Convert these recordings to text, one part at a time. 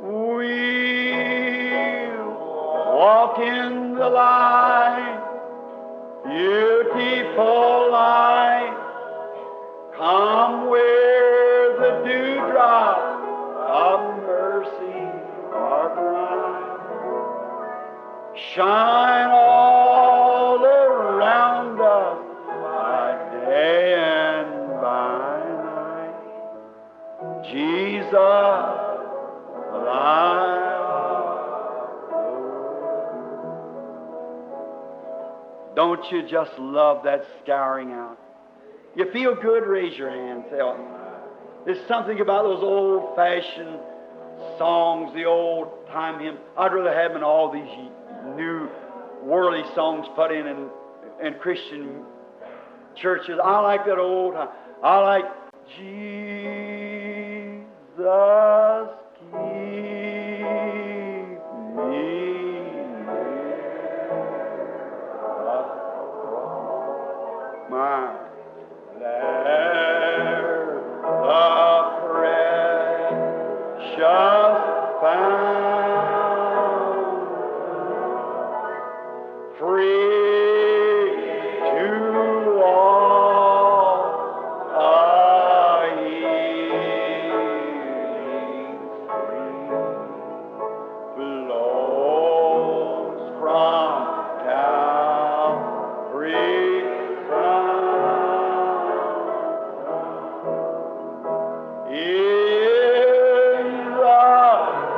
We'll walk in the light, beautiful light. Come where the dewdrops of mercy are bright. Shine all around us by day and by night. Jesus, alive. Don't you just love that scouring out? You feel good? Raise your hand. Say, oh, there's something about those old-fashioned songs, the old-time hymns. I'd rather have them in all these new worldly songs put in Christian churches. I like that old. I like Jesus, keep me. My, there the precious found, free to all a healing stream flows from Calvary's ground. In the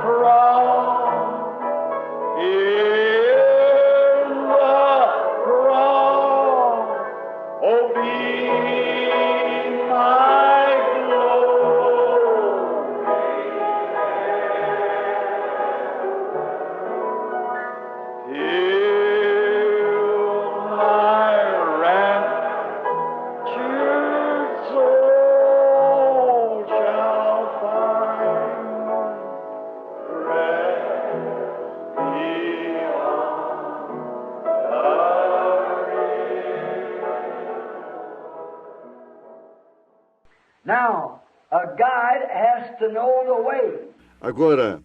cross, oh, be my glory, till my raptured soul shall find rest beyond the Now, a guide has to know the way. Agora,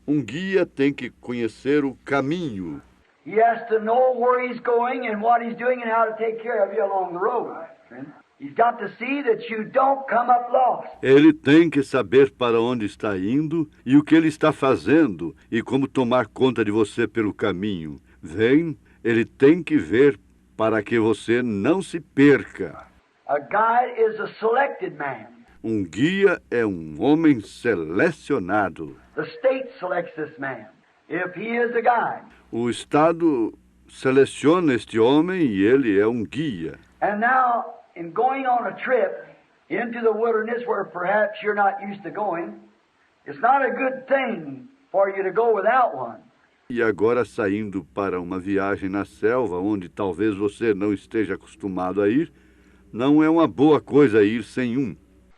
um guia tem que conhecer o caminho. He has to know where he's going and what he's doing and how to take care of you along the road. He's got to see that you don't come up lost. Ele tem que saber para onde está indo e o que ele está fazendo e como tomar conta de você pelo caminho. Vem, ele tem que ver para que você não se perca. A guide is a selected man. Um guia é um homem selecionado. The state selects this man if he is a guide. O Estado seleciona este homem e ele é um guia. And now, in going on a trip into the wilderness where perhaps you're not used to going, it's not a good thing for you to go without one. E agora saindo para uma viagem na selva, onde talvez você não esteja acostumado a ir, não é uma boa coisa ir sem um.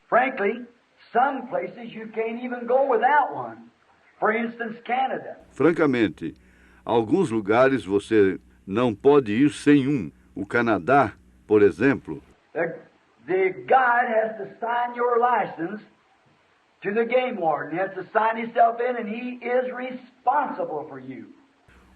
Frankly, some places you can't even go without one. For instance, Canada. Francamente, alguns lugares você não pode ir sem um. O Canadá, por exemplo, The guide has to sign your license to the game warden. He has to sign himself in, and he is responsible for you.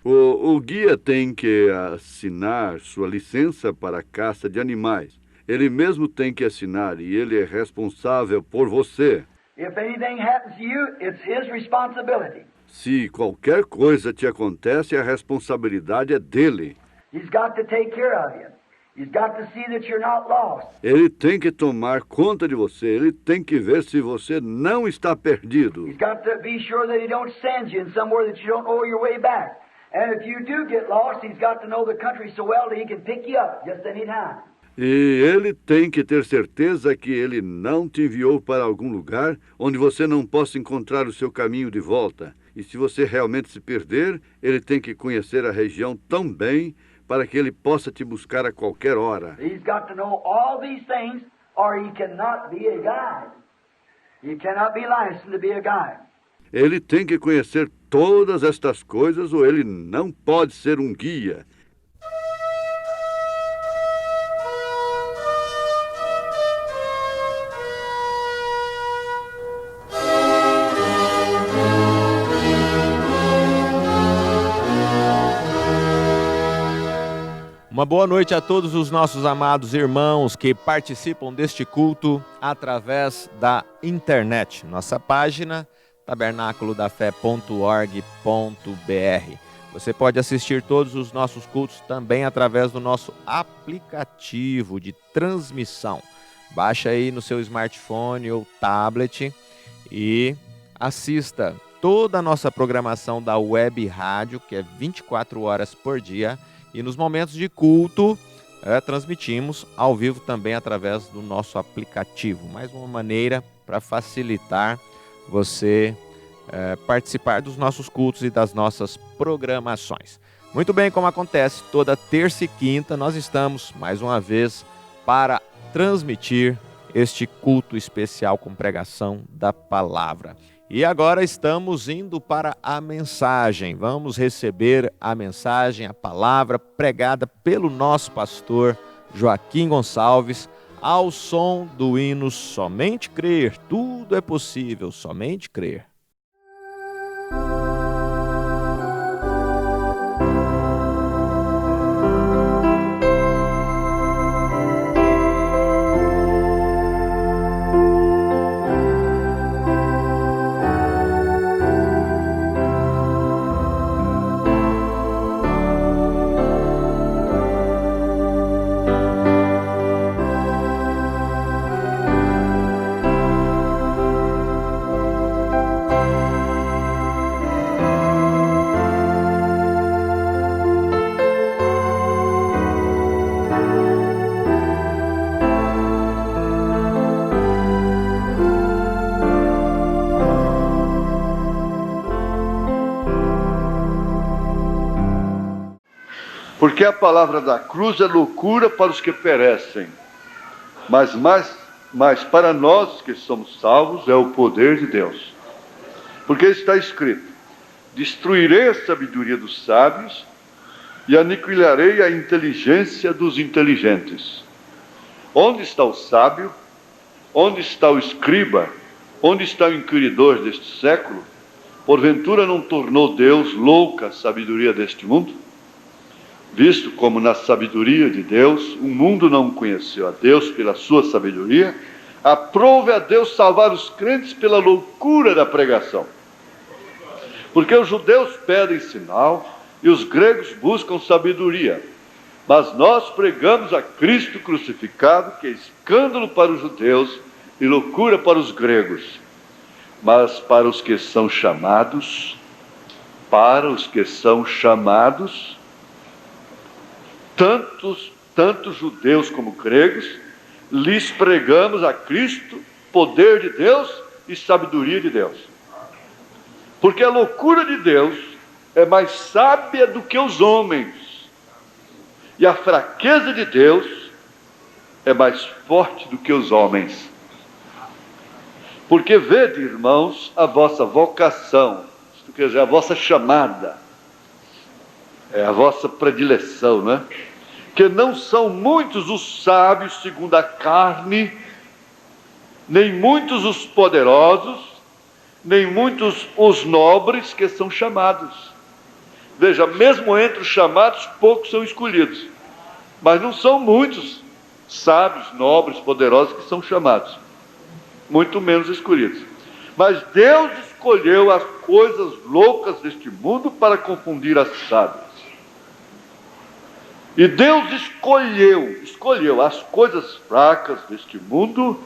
o guia tem que assinar sua licença para a caça de animais. Ele mesmo tem que assinar e ele é responsável por você. If anything happens to you, it's his responsibility. Se qualquer coisa te acontece, a responsabilidade é dele. He's got to take care of you. He's got to see that you're not lost. Ele tem que tomar conta de você. Ele tem que ver se você não está perdido. He's got to be sure that he don't send you in somewhere that you don't know your way back. And if you do get lost, he's got to know the country so well that he can pick you up just any time. E ele tem que ter certeza que ele não te enviou para algum lugar onde você não possa encontrar o seu caminho de volta. E se você realmente se perder, ele tem que conhecer a região tão bem para que ele possa te buscar a qualquer hora. He's got to know all these things or he cannot be a guide. He cannot be licensed to be a guide. Ele tem que conhecer todas estas coisas ou ele não pode ser um guia. Uma boa noite a todos os nossos amados irmãos que participam deste culto através da internet. Nossa página, tabernaculodafé.org.br. Você pode assistir todos os nossos cultos também através do nosso aplicativo de transmissão. Baixa aí no seu smartphone ou tablet e assista toda a nossa programação da Web Rádio, que é 24 horas por dia. E nos momentos de culto, transmitimos ao vivo também através do nosso aplicativo. Mais uma maneira para facilitar você participar dos nossos cultos e das nossas programações. Muito bem, como acontece toda terça e quinta, nós estamos mais uma vez para transmitir este culto especial com pregação da palavra. E agora estamos indo para a mensagem. Vamos receber a mensagem, a palavra pregada pelo nosso pastor Joaquim Gonçalves, ao som do hino Somente Crer. Tudo é possível, somente crer. Porque a palavra da cruz é loucura para os que perecem, mas para nós que somos salvos é o poder de Deus. Porque está escrito: destruirei a sabedoria dos sábios e aniquilarei a inteligência dos inteligentes. Onde está o sábio? Onde está o escriba? Onde está o inquiridor deste século? Porventura não tornou Deus louca a sabedoria deste mundo? Visto como na sabedoria de Deus, o mundo não conheceu a Deus pela sua sabedoria, aprove a Deus salvar os crentes pela loucura da pregação. Porque os judeus pedem sinal e os gregos buscam sabedoria. Mas nós pregamos a Cristo crucificado, que é escândalo para os judeus e loucura para os gregos. Mas para os que são chamados, tanto judeus como gregos, lhes pregamos a Cristo, poder de Deus e sabedoria de Deus. Porque a loucura de Deus é mais sábia do que os homens, e a fraqueza de Deus é mais forte do que os homens. Porque vede, irmãos, a vossa vocação, isto quer dizer, a vossa chamada, é a vossa predileção, não é? Que não são muitos os sábios segundo a carne, nem muitos os poderosos, nem muitos os nobres que são chamados. Veja, mesmo entre os chamados, poucos são escolhidos. Mas não são muitos sábios, nobres, poderosos que são chamados. Muito menos escolhidos. Mas Deus escolheu as coisas loucas deste mundo para confundir as sábias. E Deus escolheu as coisas fracas deste mundo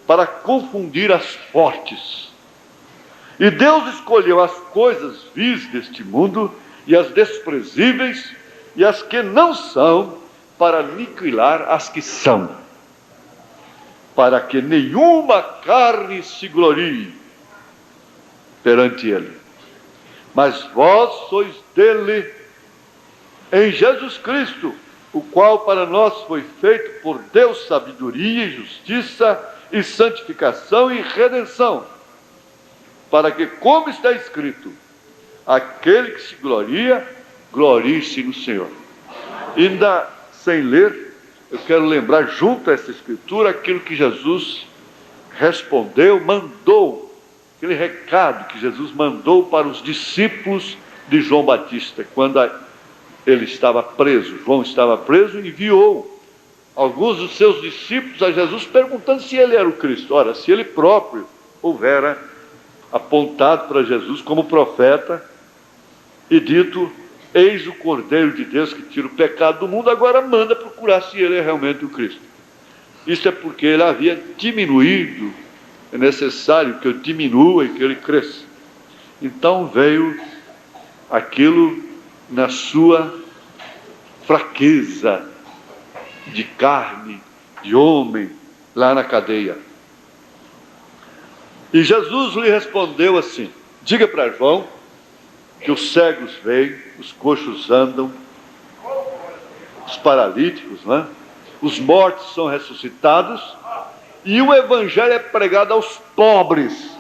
para confundir as fortes. E Deus escolheu as coisas vis deste mundo e as desprezíveis e as que não são para aniquilar as que são, para que nenhuma carne se glorie perante Ele. Mas vós sois dele em Jesus Cristo, o qual para nós foi feito por Deus sabedoria e justiça e santificação e redenção, para que, como está escrito, aquele que se gloria, glorie-se no Senhor. Ainda sem ler, eu quero lembrar junto a essa escritura aquilo que Jesus respondeu, mandou, aquele recado que Jesus mandou para os discípulos de João Batista, quando ele estava preso, João estava preso, e enviou alguns dos seus discípulos a Jesus perguntando se ele era o Cristo. Ora, se ele próprio houvera apontado para Jesus como profeta e dito: eis o Cordeiro de Deus que tira o pecado do mundo, agora manda procurar se ele é realmente o Cristo. Isso é porque ele havia diminuído, é necessário que eu diminua e que ele cresça. Então veio aquilo na sua fraqueza de carne, de homem, lá na cadeia. E Jesus lhe respondeu assim: diga para João que os cegos veem, os coxos andam, os paralíticos, né? Os mortos são ressuscitados, e o evangelho é pregado aos pobres.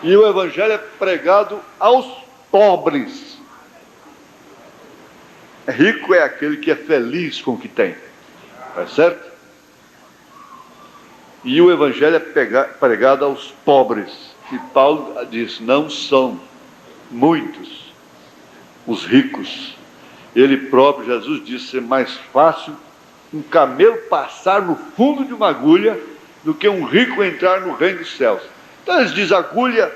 E o evangelho é pregado aos pobres. Rico é aquele que é feliz com o que tem, tá certo? E o evangelho é pregado aos pobres. E Paulo diz: não são muitos os ricos. Ele próprio, Jesus, disse: é mais fácil um camelo passar no fundo de uma agulha do que um rico entrar no reino dos céus. Então eles dizem: agulha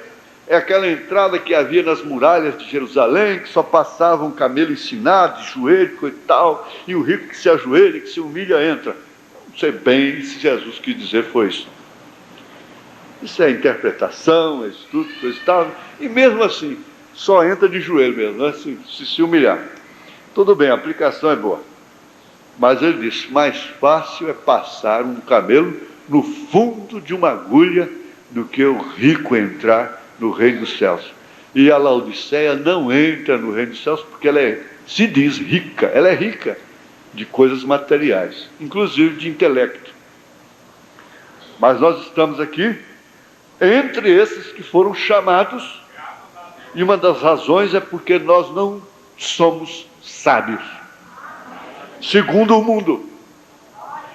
é aquela entrada que havia nas muralhas de Jerusalém, que só passava um camelo ensinado, de joelho e tal, e o rico que se ajoelha, que se humilha, entra. Não sei bem se Jesus quis dizer foi isso. Isso é interpretação, é estudo, coisa e tal, e mesmo assim, só entra de joelho mesmo, né? se humilhar. Tudo bem, a aplicação é boa. Mas ele disse: mais fácil é passar um camelo no fundo de uma agulha do que o rico entrar no reino dos céus. E a Laodiceia não entra no reino dos céus porque ela se diz rica, ela é rica de coisas materiais, inclusive de intelecto. Mas nós estamos aqui entre esses que foram chamados, e uma das razões é porque nós não somos sábios, segundo o mundo.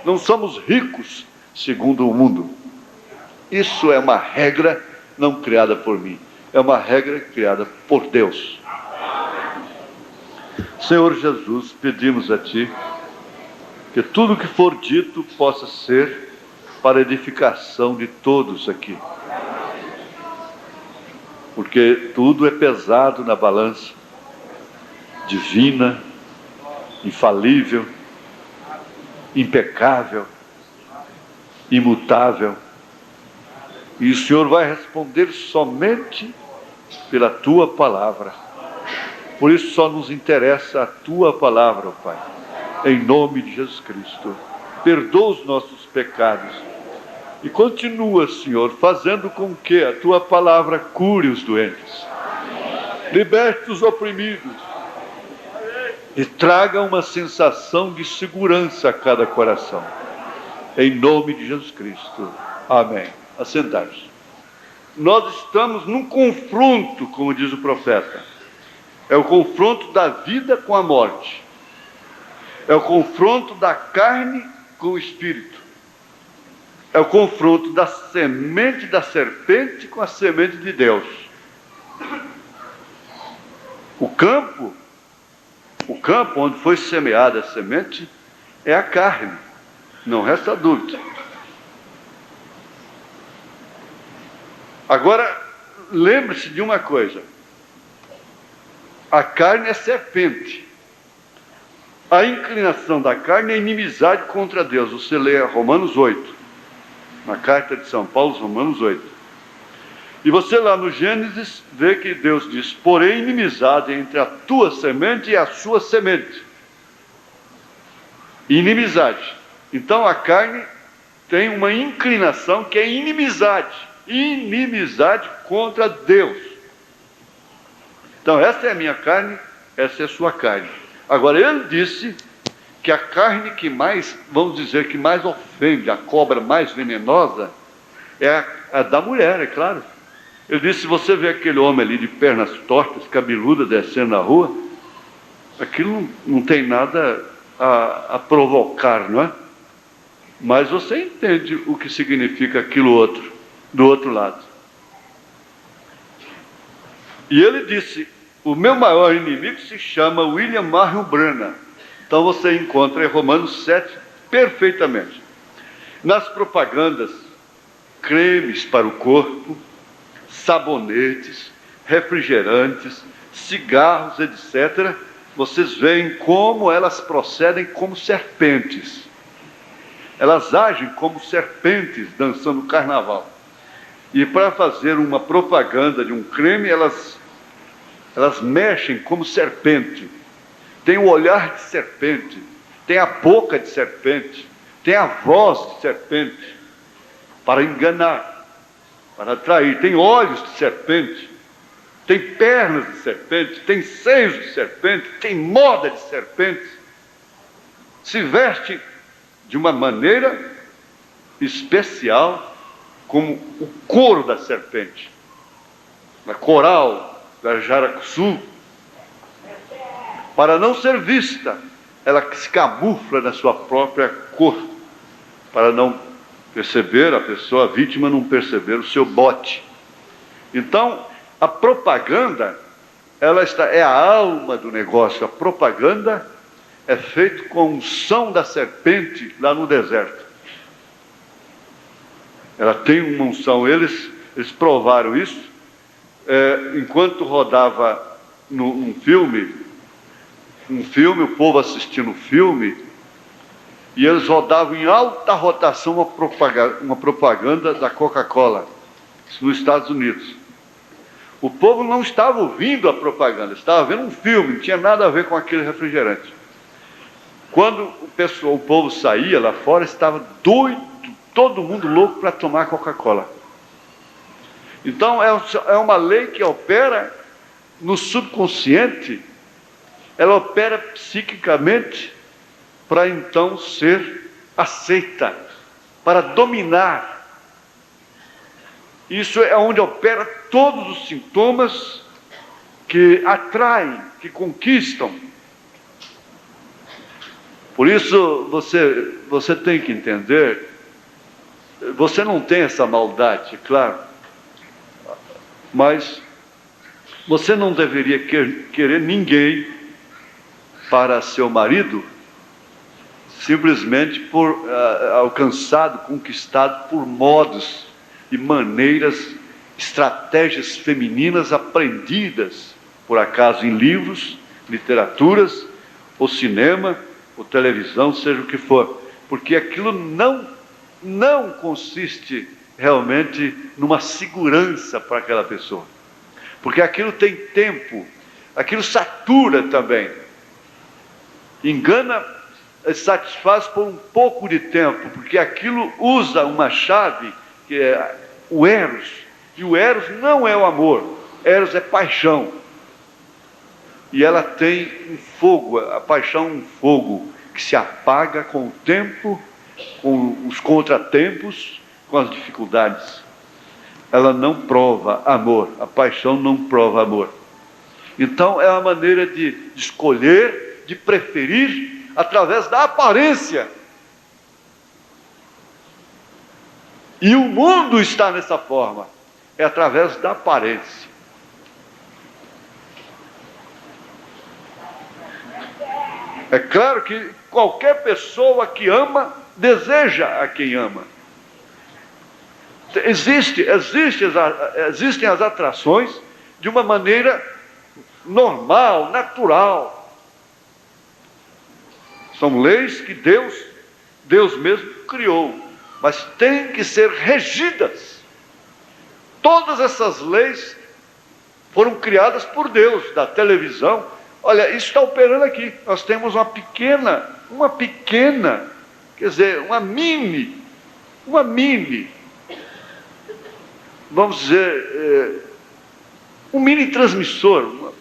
Não somos ricos, segundo o mundo. Isso é uma regra não criada por mim, é uma regra criada por Deus. Senhor Jesus, pedimos a Ti que tudo que for dito possa ser para edificação de todos aqui, porque tudo é pesado na balança divina, infalível, impecável, imutável, e o Senhor vai responder somente pela Tua palavra. Por isso só nos interessa a Tua palavra, ó Pai, em nome de Jesus Cristo. Perdoa os nossos pecados e continua, Senhor, fazendo com que a Tua palavra cure os doentes, liberte os oprimidos e traga uma sensação de segurança a cada coração, em nome de Jesus Cristo. Amém. Assentar-se. Nós estamos num confronto, como diz o profeta. É o confronto da vida com a morte. É o confronto da carne com o espírito. É o confronto da semente da serpente com a semente de Deus. O campo onde foi semeada a semente é a carne, não resta dúvida. Agora, lembre-se de uma coisa: a carne é serpente. A inclinação da carne é inimizade contra Deus. Você lê Romanos 8, na carta de São Paulo, Romanos 8. E você lá no Gênesis vê que Deus diz: porém inimizade entre a tua semente e a sua semente. Inimizade. Então a carne tem uma inclinação que é inimizade. Inimizade contra Deus. Então essa é a minha carne, essa é a sua carne. Agora ele disse que a carne que mais, vamos dizer, que mais ofende, a cobra mais venenosa, é a da mulher, é claro. Ele disse: se você vê aquele homem ali de pernas tortas, cabeluda, descendo na rua, aquilo não tem nada a provocar, não é? Mas você entende o que significa aquilo outro, do outro lado. E ele disse: O meu maior inimigo se chama William Marion Branham. Então você encontra em Romanos 7 perfeitamente. Nas propagandas, cremes para o corpo, sabonetes, refrigerantes, cigarros, etc., vocês veem como elas procedem como serpentes. Elas agem como serpentes dançando carnaval. E para fazer uma propaganda de um creme, elas mexem como serpente. Tem o olhar de serpente, tem a boca de serpente, tem a voz de serpente, para enganar, para atrair. Tem olhos de serpente, tem pernas de serpente, tem seios de serpente, tem moda de serpente. Se veste de uma maneira especial, como o couro da serpente. Na coral da Jaracuçu, para não ser vista, ela se camufla na sua própria cor, para não perceber, a pessoa, a vítima, não perceber o seu bote. Então, a propaganda, é a alma do negócio. A propaganda é feita com a unção da serpente lá no deserto. Ela tem uma unção. Eles provaram isso enquanto rodava um filme, o povo assistindo o filme, e eles rodavam em alta rotação uma propaganda da Coca-Cola, nos Estados Unidos. O povo não estava ouvindo a propaganda, estava vendo um filme, não tinha nada a ver com aquele refrigerante. Quando o povo saía lá fora, estava doido, todo mundo louco para tomar Coca-Cola. Então é uma lei que opera no subconsciente, ela opera psiquicamente para então ser aceita, para dominar. Isso é onde opera todos os sintomas que atraem, que conquistam. Por isso você tem que entender, você não tem essa maldade, claro, mas você não deveria querer ninguém para seu marido simplesmente por alcançado, conquistado por modos e maneiras, estratégias femininas aprendidas, por acaso, em livros, literaturas, ou cinema, ou televisão, seja o que for. Porque aquilo não consiste realmente numa segurança para aquela pessoa. Porque aquilo tem tempo, aquilo satura também. Engana, satisfaz por um pouco de tempo, porque aquilo usa uma chave que é o Eros, e o Eros não é o amor, Eros é paixão, e ela tem um fogo, a paixão é um fogo que se apaga com o tempo, com os contratempos, com as dificuldades. Ela não prova amor, a paixão não prova amor. Então é uma maneira de escolher, de preferir através da aparência. E o mundo está nessa forma, é através da aparência. É claro que qualquer pessoa que ama, deseja a quem ama. Existem as atrações de uma maneira normal, natural. São leis que Deus mesmo criou, mas têm que ser regidas. Todas essas leis foram criadas por Deus, da televisão. Olha, isso está operando aqui. Nós temos uma pequena, quer dizer, uma mini, vamos dizer, um mini transmissor, não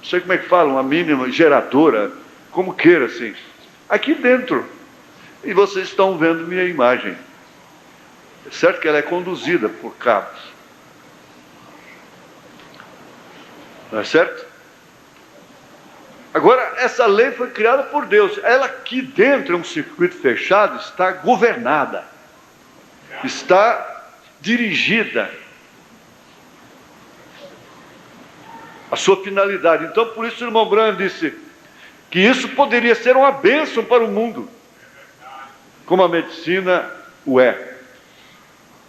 sei como é que fala, uma mini geradora, como queira, assim, aqui dentro. E vocês estão vendo minha imagem. É certo que ela é conduzida por cabos. Não é certo? Agora, essa lei foi criada por Deus. Ela aqui dentro, é um circuito fechado, está governada. Está dirigida. a sua finalidade. Então, por isso o irmão Branham disse que isso poderia ser uma bênção para o mundo, como a medicina o é.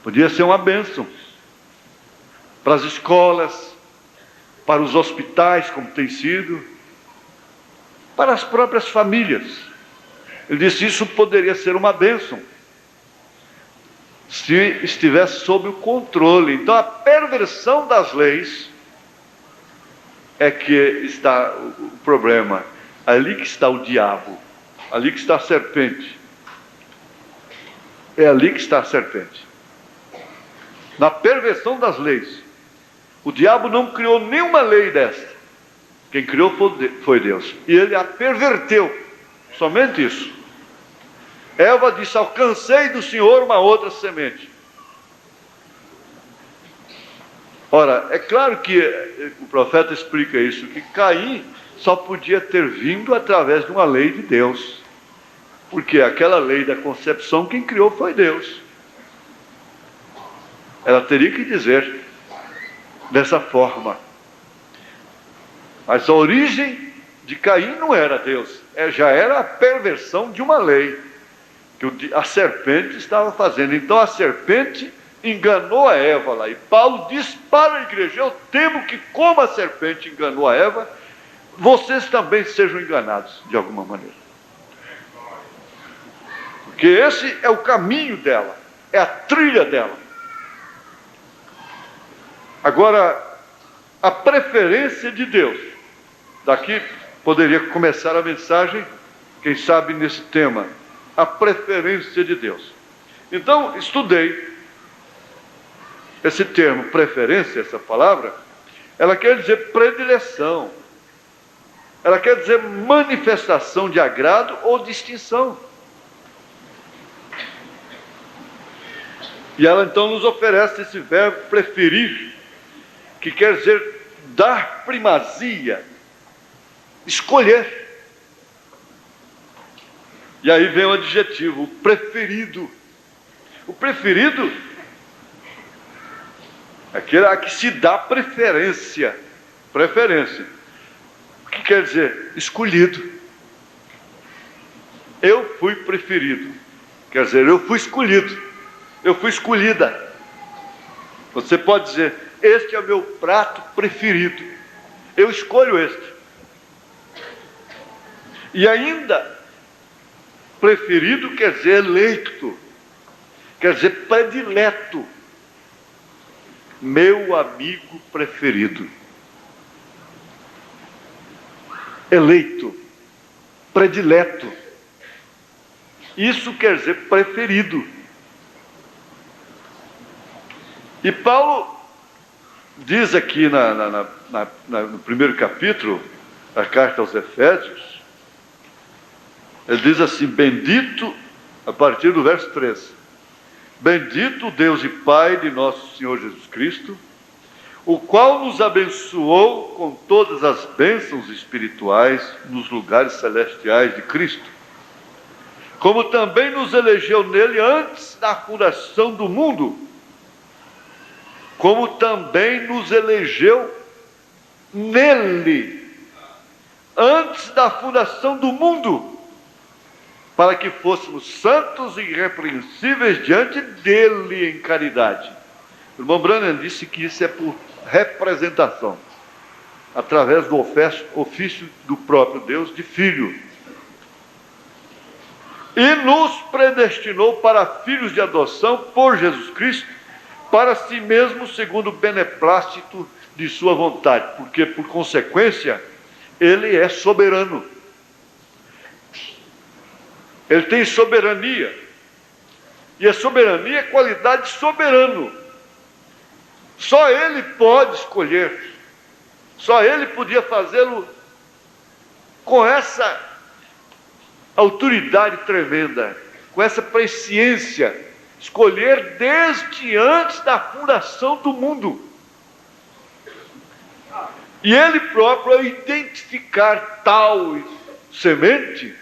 Podia ser uma bênção para as escolas, para os hospitais, como tem sido, para as próprias famílias. Ele disse: isso poderia ser uma bênção se estivesse sob o controle. Então, a perversão das leis é que está o problema. Ali que está o diabo, ali que está a serpente. É ali que está a serpente. Na perversão das leis. O diabo não criou nenhuma lei desta. Quem criou foi Deus. E ele a perverteu. Somente isso. Eva disse: alcancei do Senhor uma outra semente. Ora, é claro que o profeta explica isso, que Caim só podia ter vindo através de uma lei de Deus. Porque aquela lei da concepção, quem criou foi Deus. Ela teria que dizer dessa forma. Mas a origem de Caim não era Deus, já era a perversão de uma lei que a serpente estava fazendo. Então a serpente enganou a Eva lá. E Paulo diz para a igreja: eu temo que, como a serpente enganou a Eva, vocês também sejam enganados de alguma maneira. Porque esse é o caminho dela, é a trilha dela. Agora, a preferência de Deus. Daqui poderia começar a mensagem, quem sabe, nesse tema. A preferência de Deus. Então, estudei esse termo, preferência, essa palavra. Ela quer dizer predileção. Ela quer dizer manifestação de agrado ou distinção. E ela então nos oferece esse verbo preferir, que quer dizer dar primazia, escolher. E aí vem o adjetivo, o preferido. O preferido é aquele a que se dá preferência. Preferência. O que quer dizer? Escolhido. Eu fui preferido. Quer dizer, eu fui escolhido. Eu fui escolhida. Você pode dizer: este é o meu prato preferido. Eu escolho este. E ainda, preferido quer dizer eleito, quer dizer predileto. Meu amigo preferido. Eleito, predileto. Isso quer dizer preferido. E Paulo diz aqui no primeiro capítulo da carta aos Efésios, ele diz assim: bendito, a partir do verso 13, bendito o Deus e Pai de nosso Senhor Jesus Cristo, o qual nos abençoou com todas as bênçãos espirituais nos lugares celestiais de Cristo, como também nos elegeu nele antes da fundação do mundo, como também nos elegeu nele, antes da fundação do mundo, para que fôssemos santos e irrepreensíveis diante dele em caridade. O irmão Branham disse que isso é por representação, através do ofício do próprio Deus de filho. E nos predestinou para filhos de adoção por Jesus Cristo, para si mesmo, segundo o beneplácito de sua vontade, porque, por consequência, ele é soberano. Ele tem soberania. E a soberania é qualidade de soberano. Só ele pode escolher. Só ele podia fazê-lo com essa autoridade tremenda, com essa presciência. Escolher desde antes da fundação do mundo. E ele próprio, ao identificar tal semente,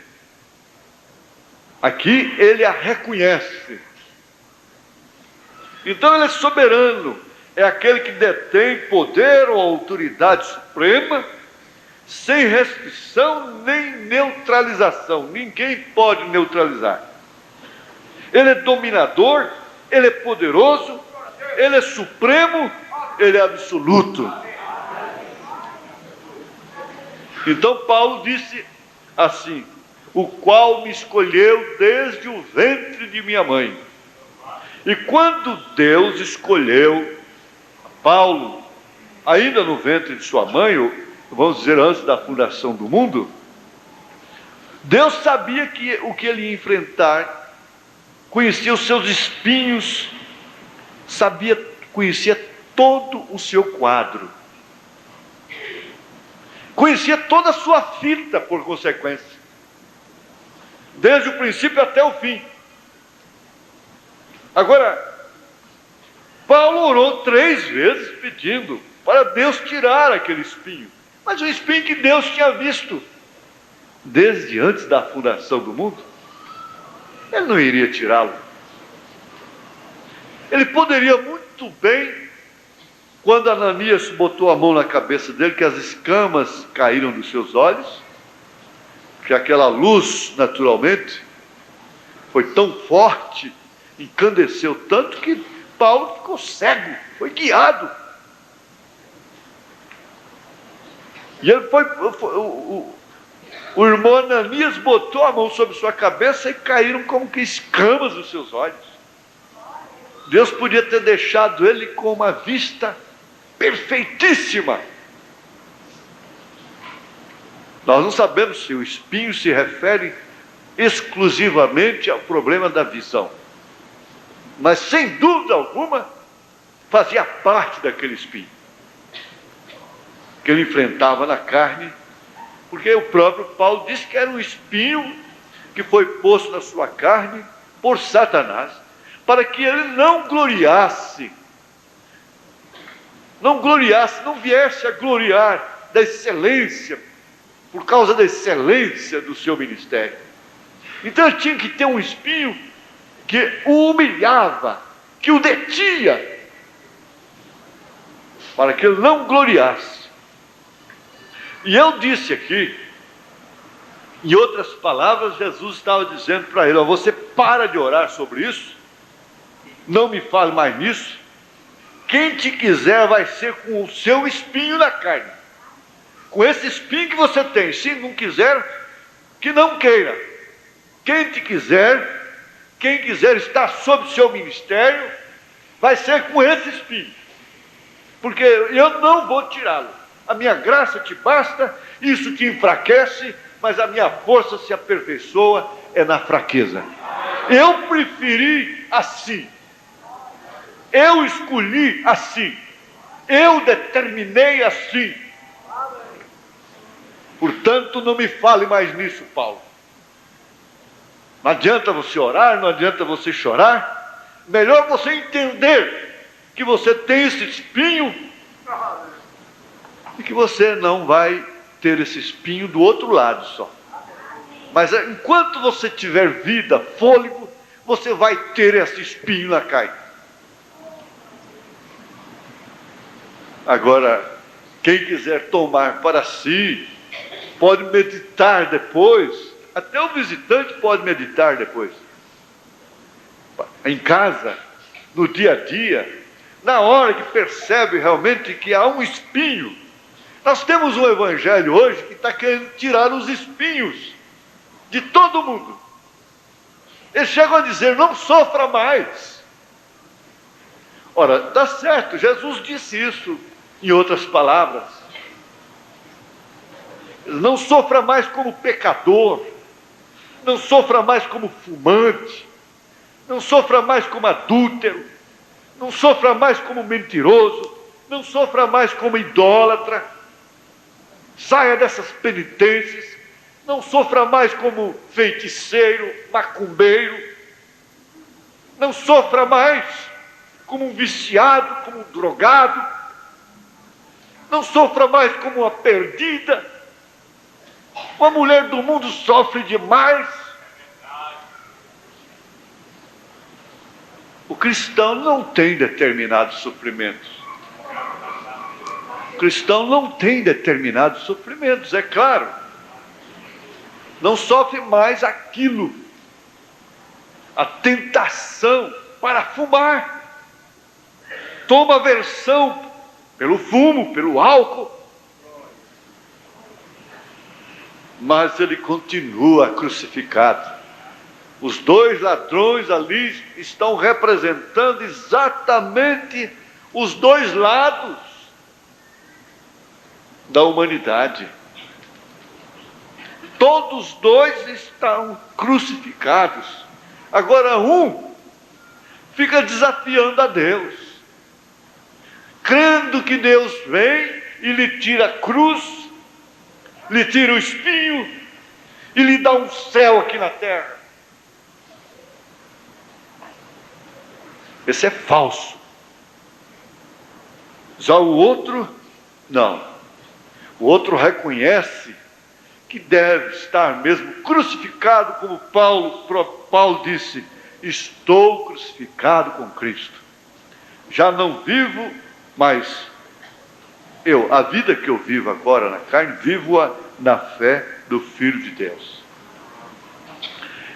aqui ele a reconhece. Então ele é soberano, é aquele que detém poder ou autoridade suprema, sem restrição nem neutralização. Ninguém pode neutralizar. Ele é dominador, ele é poderoso, ele é supremo, ele é absoluto. Então Paulo disse assim: o qual me escolheu desde o ventre de minha mãe. E quando Deus escolheu Paulo, ainda no ventre de sua mãe, ou vamos dizer antes da fundação do mundo, Deus sabia o que ele ia enfrentar, conhecia os seus espinhos, conhecia todo o seu quadro, conhecia toda a sua fita, por consequência, desde o princípio até o fim. Agora, Paulo orou 3 vezes pedindo para Deus tirar aquele espinho, mas o espinho que Deus tinha visto desde antes da fundação do mundo, ele não iria tirá-lo. Ele poderia muito bem, quando Ananias botou a mão na cabeça dele, que as escamas caíram dos seus olhos, que aquela luz, naturalmente, foi tão forte, encandeceu tanto que Paulo ficou cego, foi guiado. E ele o irmão Ananias botou a mão sobre sua cabeça e caíram como que escamas dos seus olhos. Deus podia ter deixado ele com uma vista perfeitíssima. Nós não sabemos se o espinho se refere exclusivamente ao problema da visão, mas sem dúvida alguma fazia parte daquele espinho que ele enfrentava na carne, porque o próprio Paulo disse que era um espinho que foi posto na sua carne por Satanás, para que ele não viesse a gloriar da excelência, por causa da excelência do seu ministério. Então ele tinha que ter um espinho que o humilhava, que o detinha, para que ele não gloriasse. E eu disse aqui, em outras palavras, Jesus estava dizendo para ele: você para de orar sobre isso, não me fale mais nisso. Quem te quiser vai ser com o seu espinho na carne, com esse espinho que você tem. Se não quiser, que não queira. Quem quiser estar sob o seu ministério, vai ser com esse espinho, porque eu não vou tirá-lo. A minha graça te basta, isso te enfraquece, mas a minha força se aperfeiçoa na fraqueza. Eu preferi assim, eu escolhi assim, eu determinei assim. Portanto, não me fale mais nisso, Paulo. Não adianta você orar, não adianta você chorar. Melhor você entender que você tem esse espinho e que você não vai ter esse espinho do outro lado só. Mas enquanto você tiver vida, fôlego, você vai ter esse espinho na carne. Agora, quem quiser tomar para si, pode meditar depois. Até o visitante pode meditar depois. Em casa, no dia a dia, na hora que percebe realmente que há um espinho. Nós temos um evangelho hoje que está querendo tirar os espinhos de todo mundo. Eles chegam a dizer: não sofra mais. Ora, dá certo, Jesus disse isso em outras palavras. Não sofra mais como pecador, não sofra mais como fumante, não sofra mais como adúltero, não sofra mais como mentiroso, não sofra mais como idólatra. Saia dessas penitências, não sofra mais como feiticeiro, macumbeiro, não sofra mais como um viciado, como um drogado, não sofra mais como uma perdida. Uma mulher do mundo sofre demais. O cristão não tem determinados sofrimentos. cristão não tem determinados sofrimentos, é claro. Não sofre mais aquilo, a tentação para fumar. Toma aversão pelo fumo, pelo álcool. Mas ele continua crucificado. Os dois ladrões ali estão representando exatamente os dois lados da humanidade. Todos dois estão crucificados. Agora um fica desafiando a Deus, crendo que Deus vem e lhe tira a cruz, lhe tira o espinho e lhe dá um céu aqui na terra. Esse é falso. Já o outro, não. O outro reconhece que deve estar mesmo crucificado, como Paulo disse: estou crucificado com Cristo. Já não vivo, mas a vida que eu vivo agora na carne, vivo-a na fé do Filho de Deus.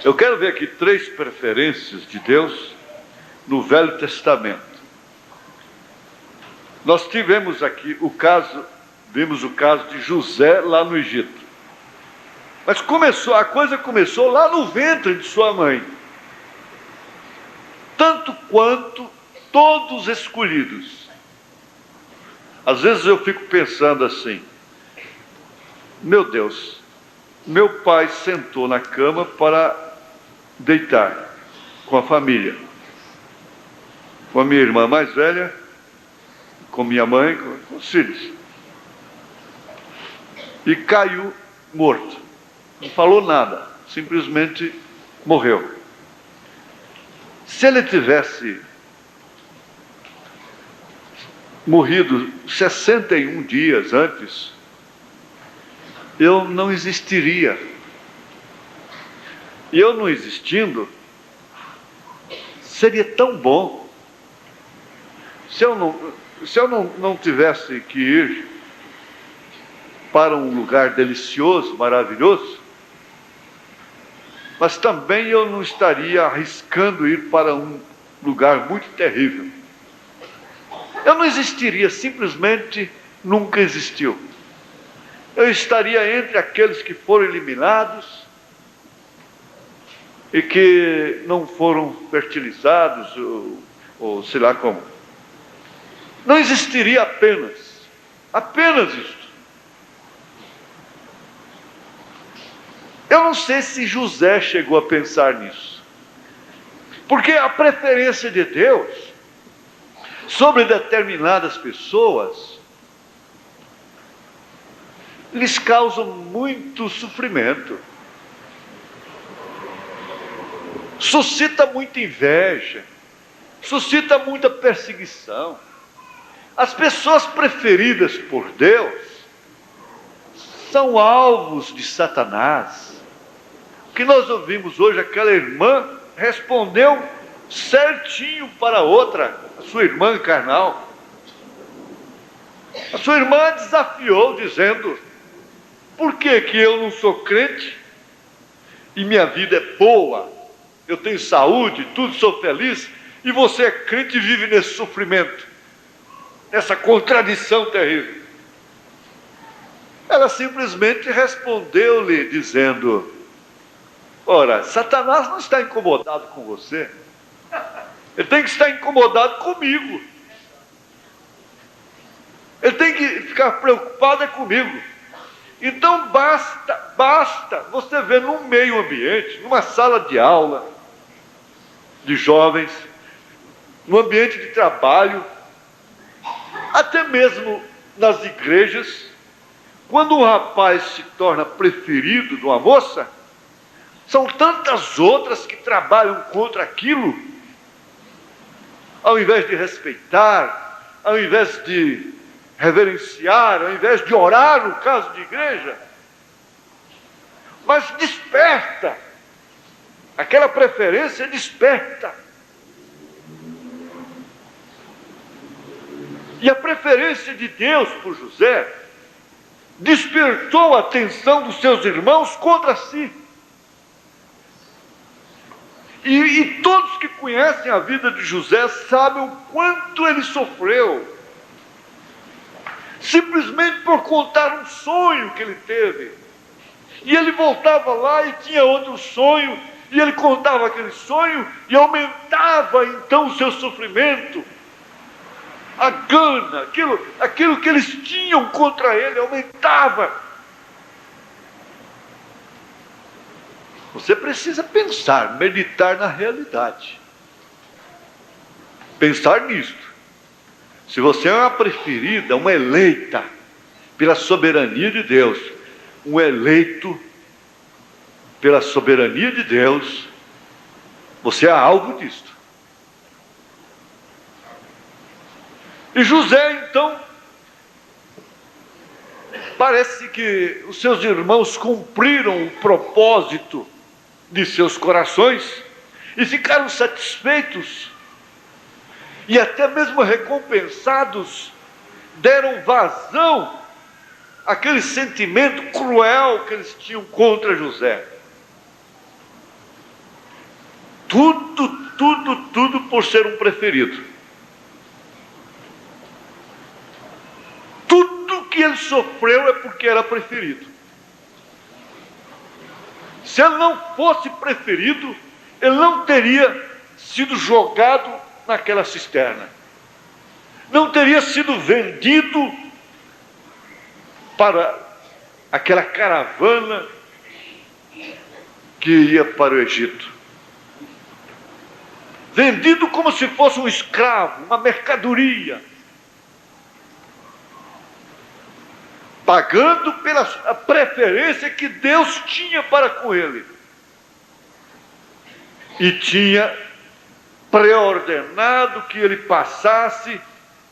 Eu quero ver aqui 3 preferências de Deus no Velho Testamento. Nós tivemos aqui vimos o caso de José lá no Egito. Mas a coisa começou lá no ventre de sua mãe. Tanto quanto todos escolhidos. Às vezes eu fico pensando assim: meu Deus, meu pai sentou na cama para deitar com a família, com a minha irmã mais velha, com minha mãe, com os filhos, e caiu morto. Não falou nada, simplesmente morreu. Se ele tivesse morrido 61 dias antes, eu não existiria. E eu não existindo, seria tão bom. Se eu não tivesse que ir para um lugar delicioso, maravilhoso, mas também eu não estaria arriscando ir para um lugar muito terrível. Eu não existiria, simplesmente nunca existiu. Eu estaria entre aqueles que foram eliminados e que não foram fertilizados, ou sei lá como. Não existiria apenas isto. Eu não sei se José chegou a pensar nisso, porque a preferência de Deus sobre determinadas pessoas lhes causa muito sofrimento, suscita muita inveja, suscita muita perseguição. As pessoas preferidas por Deus são alvos de Satanás. O que nós ouvimos hoje, aquela irmã respondeu certinho para a outra, a sua irmã carnal. A sua irmã desafiou, dizendo: por que eu não sou crente e minha vida é boa, eu tenho saúde, tudo, sou feliz, e você é crente e vive nesse sofrimento, nessa contradição terrível? Ela simplesmente respondeu-lhe dizendo: ora, Satanás não está incomodado com você, ele tem que estar incomodado comigo, ele tem que ficar preocupado comigo. Então basta você ver num meio ambiente, numa sala de aula de jovens, no ambiente de trabalho, até mesmo nas igrejas, quando um rapaz se torna preferido de uma moça, são tantas outras que trabalham contra aquilo, ao invés de respeitar, ao invés de reverenciar, ao invés de orar, no caso de igreja. Mas desperta, aquela preferência desperta. E a preferência de Deus por José despertou a atenção dos seus irmãos contra si. E todos que conhecem a vida de José sabem o quanto ele sofreu, simplesmente por contar um sonho que ele teve. E ele voltava lá e tinha outro sonho, e ele contava aquele sonho e aumentava então o seu sofrimento. A gana, aquilo que eles tinham contra ele aumentava. Você precisa pensar, meditar na realidade. Pensar nisto. Se você é uma preferida, uma eleita pela soberania de Deus, um eleito pela soberania de Deus, você é alvo disto. E José, então, parece que os seus irmãos cumpriram o propósito de seus corações e ficaram satisfeitos e até mesmo recompensados, deram vazão àquele sentimento cruel que eles tinham contra José. Tudo por ser um preferido. Tudo que ele sofreu é porque era preferido. Se ele não fosse preferido, ele não teria sido jogado naquela cisterna. Não teria sido vendido para aquela caravana que ia para o Egito. Vendido como se fosse um escravo, uma mercadoria. Pagando pela preferência que Deus tinha para com ele. E tinha preordenado que ele passasse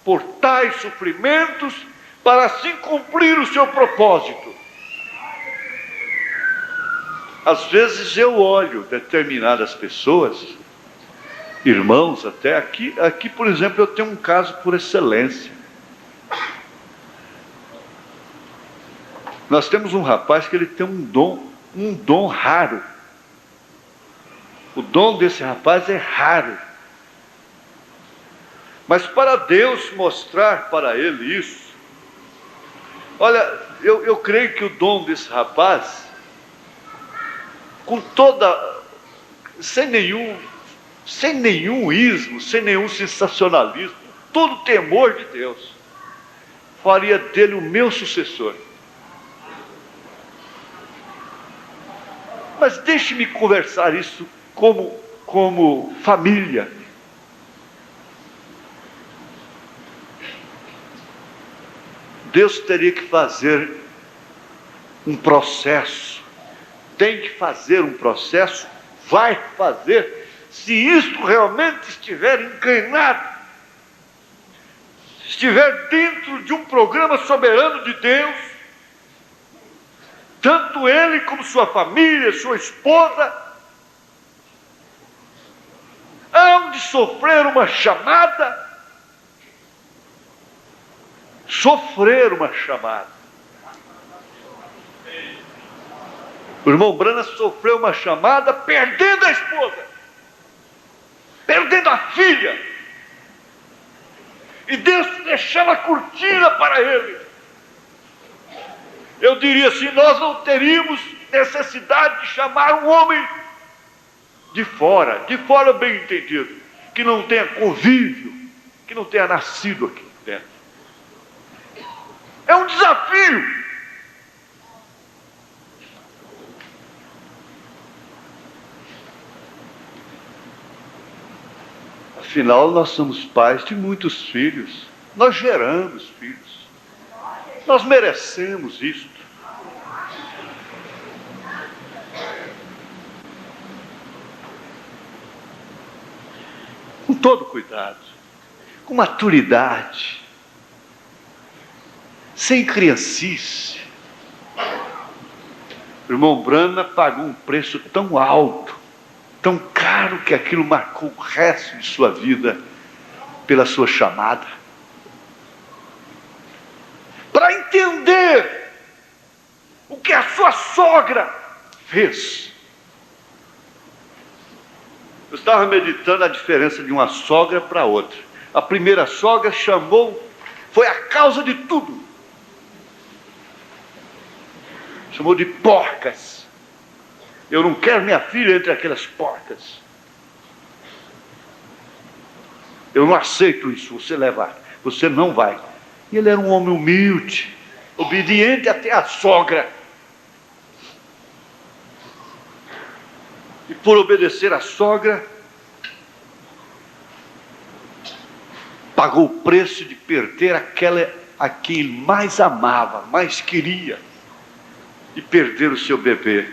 por tais sofrimentos para assim cumprir o seu propósito. Às vezes eu olho determinadas pessoas, irmãos até, aqui por exemplo eu tenho um caso por excelência. Nós temos um rapaz que ele tem um dom raro. O dom desse rapaz é raro. Mas para Deus mostrar para ele isso, olha, eu creio que o dom desse rapaz, sem nenhum ismo, sem nenhum sensacionalismo, todo temor de Deus, faria dele o meu sucessor. Mas deixe-me conversar isso como família. Deus teria que fazer um processo, tem que fazer um processo, vai fazer, se isto realmente estiver inclinado, estiver dentro de um programa soberano de Deus, tanto ele como sua família, sua esposa, hão de sofrer uma chamada. Sofrer uma chamada. O irmão Branham sofreu uma chamada perdendo a esposa, perdendo a filha. E Deus fechava a cortina para ele. Eu diria assim, nós não teríamos necessidade de chamar um homem de fora bem entendido, que não tenha convívio, que não tenha nascido aqui dentro. É um desafio. Afinal, nós somos pais de muitos filhos. Nós geramos filhos. Nós merecemos isto. Com todo cuidado, com maturidade, sem criancice. O irmão Branham pagou um preço tão alto, tão caro, que aquilo marcou o resto de sua vida pela sua chamada. compreender o que a sua sogra fez. Eu estava meditando a diferença de uma sogra para outra. A primeira sogra foi a causa de tudo. Chamou de porcas. Eu não quero minha filha entre aquelas porcas. Eu não aceito isso, você levar. Você não vai. E ele era um homem humilde, obediente até à sogra. E por obedecer à sogra, pagou o preço de perder a quem ele mais amava, mais queria, e perder o seu bebê,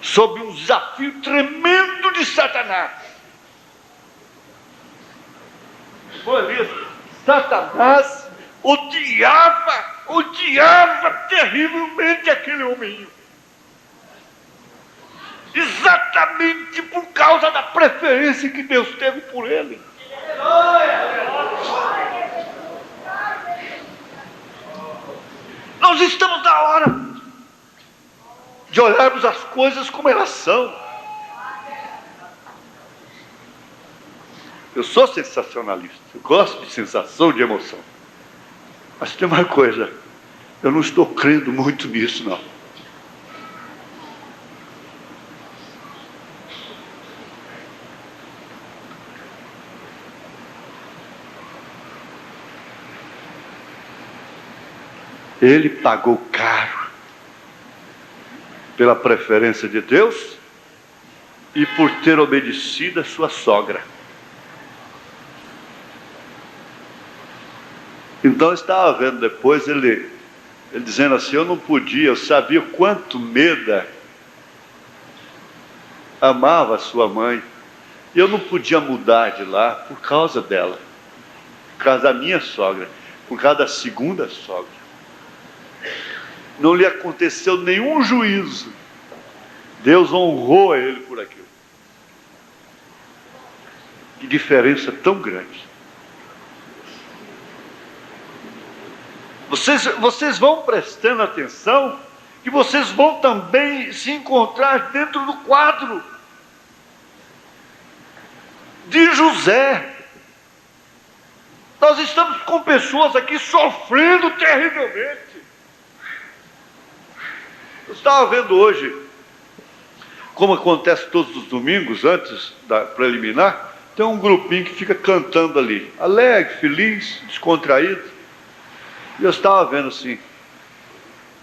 sob um desafio tremendo de Satanás. Satanás odiava terrivelmente aquele hominho. Exatamente por causa da preferência que Deus teve por ele. Nós estamos na hora de olharmos as coisas como elas são. Eu sou sensacionalista, eu gosto de sensação, de emoção. Mas tem uma coisa, eu não estou crendo muito nisso, não. Ele pagou caro pela preferência de Deus e por ter obedecido a sua sogra. Então eu estava vendo depois ele dizendo assim, eu não podia, eu sabia quanto Meda amava a sua mãe, e eu não podia mudar de lá por causa dela, por causa da minha sogra, por causa da segunda sogra. Não lhe aconteceu nenhum juízo. Deus honrou ele por aquilo. Que diferença tão grande. Vocês vão prestando atenção, que vocês vão também se encontrar dentro do quadro de José. Nós estamos com pessoas aqui sofrendo terrivelmente. Eu estava vendo hoje, como acontece todos os domingos, antes da preliminar, tem um grupinho que fica cantando ali, alegre, feliz, descontraído. E eu estava vendo assim,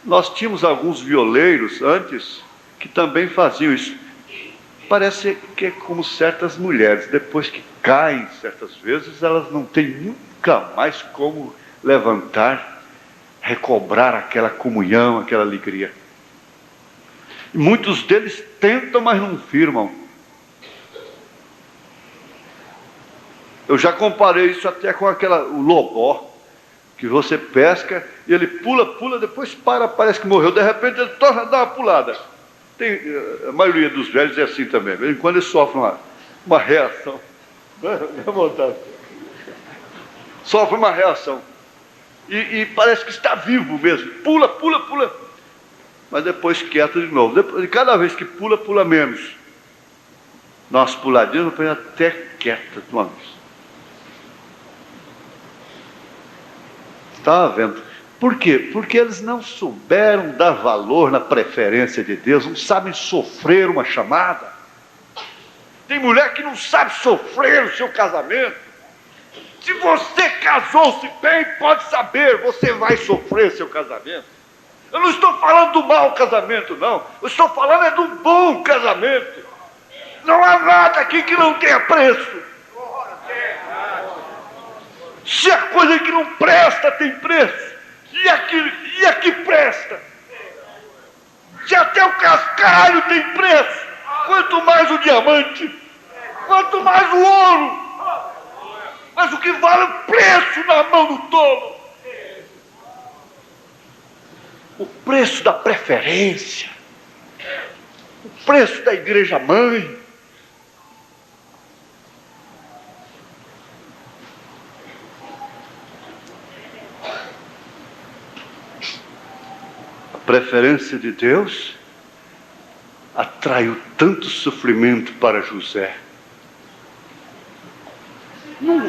nós tínhamos alguns violeiros antes, que também faziam isso. Parece que é como certas mulheres, depois que caem certas vezes, elas não têm nunca mais como levantar, recobrar aquela comunhão, aquela alegria. E muitos deles tentam, mas não firmam. Eu já comparei isso até com o lobó, que você pesca e ele pula, depois parece que morreu, de repente ele torna a dar uma pulada. A maioria dos velhos é assim também, de vez em quando eles sofrem uma reação. Sofre uma reação. E parece que está vivo mesmo, pula. Mas depois quieta de novo. Cada vez que pula menos. Nossa puladinha não foi até quieta de uma vez. Estava vendo. Por quê? Porque eles não souberam dar valor na preferência de Deus, não sabem sofrer uma chamada. Tem mulher que não sabe sofrer o seu casamento. Se você casou-se bem, pode saber, você vai sofrer seu casamento. Eu não estou falando do mau casamento, não. Eu estou falando do bom casamento. Não há nada aqui que não tenha preço. Se a coisa que não presta tem preço, e a que presta? Se até o cascalho tem preço, quanto mais o diamante, quanto mais o ouro. Mas o que vale é o preço na mão do tolo. O preço da preferência, o preço da igreja mãe. preferência de Deus atraiu tanto sofrimento para José.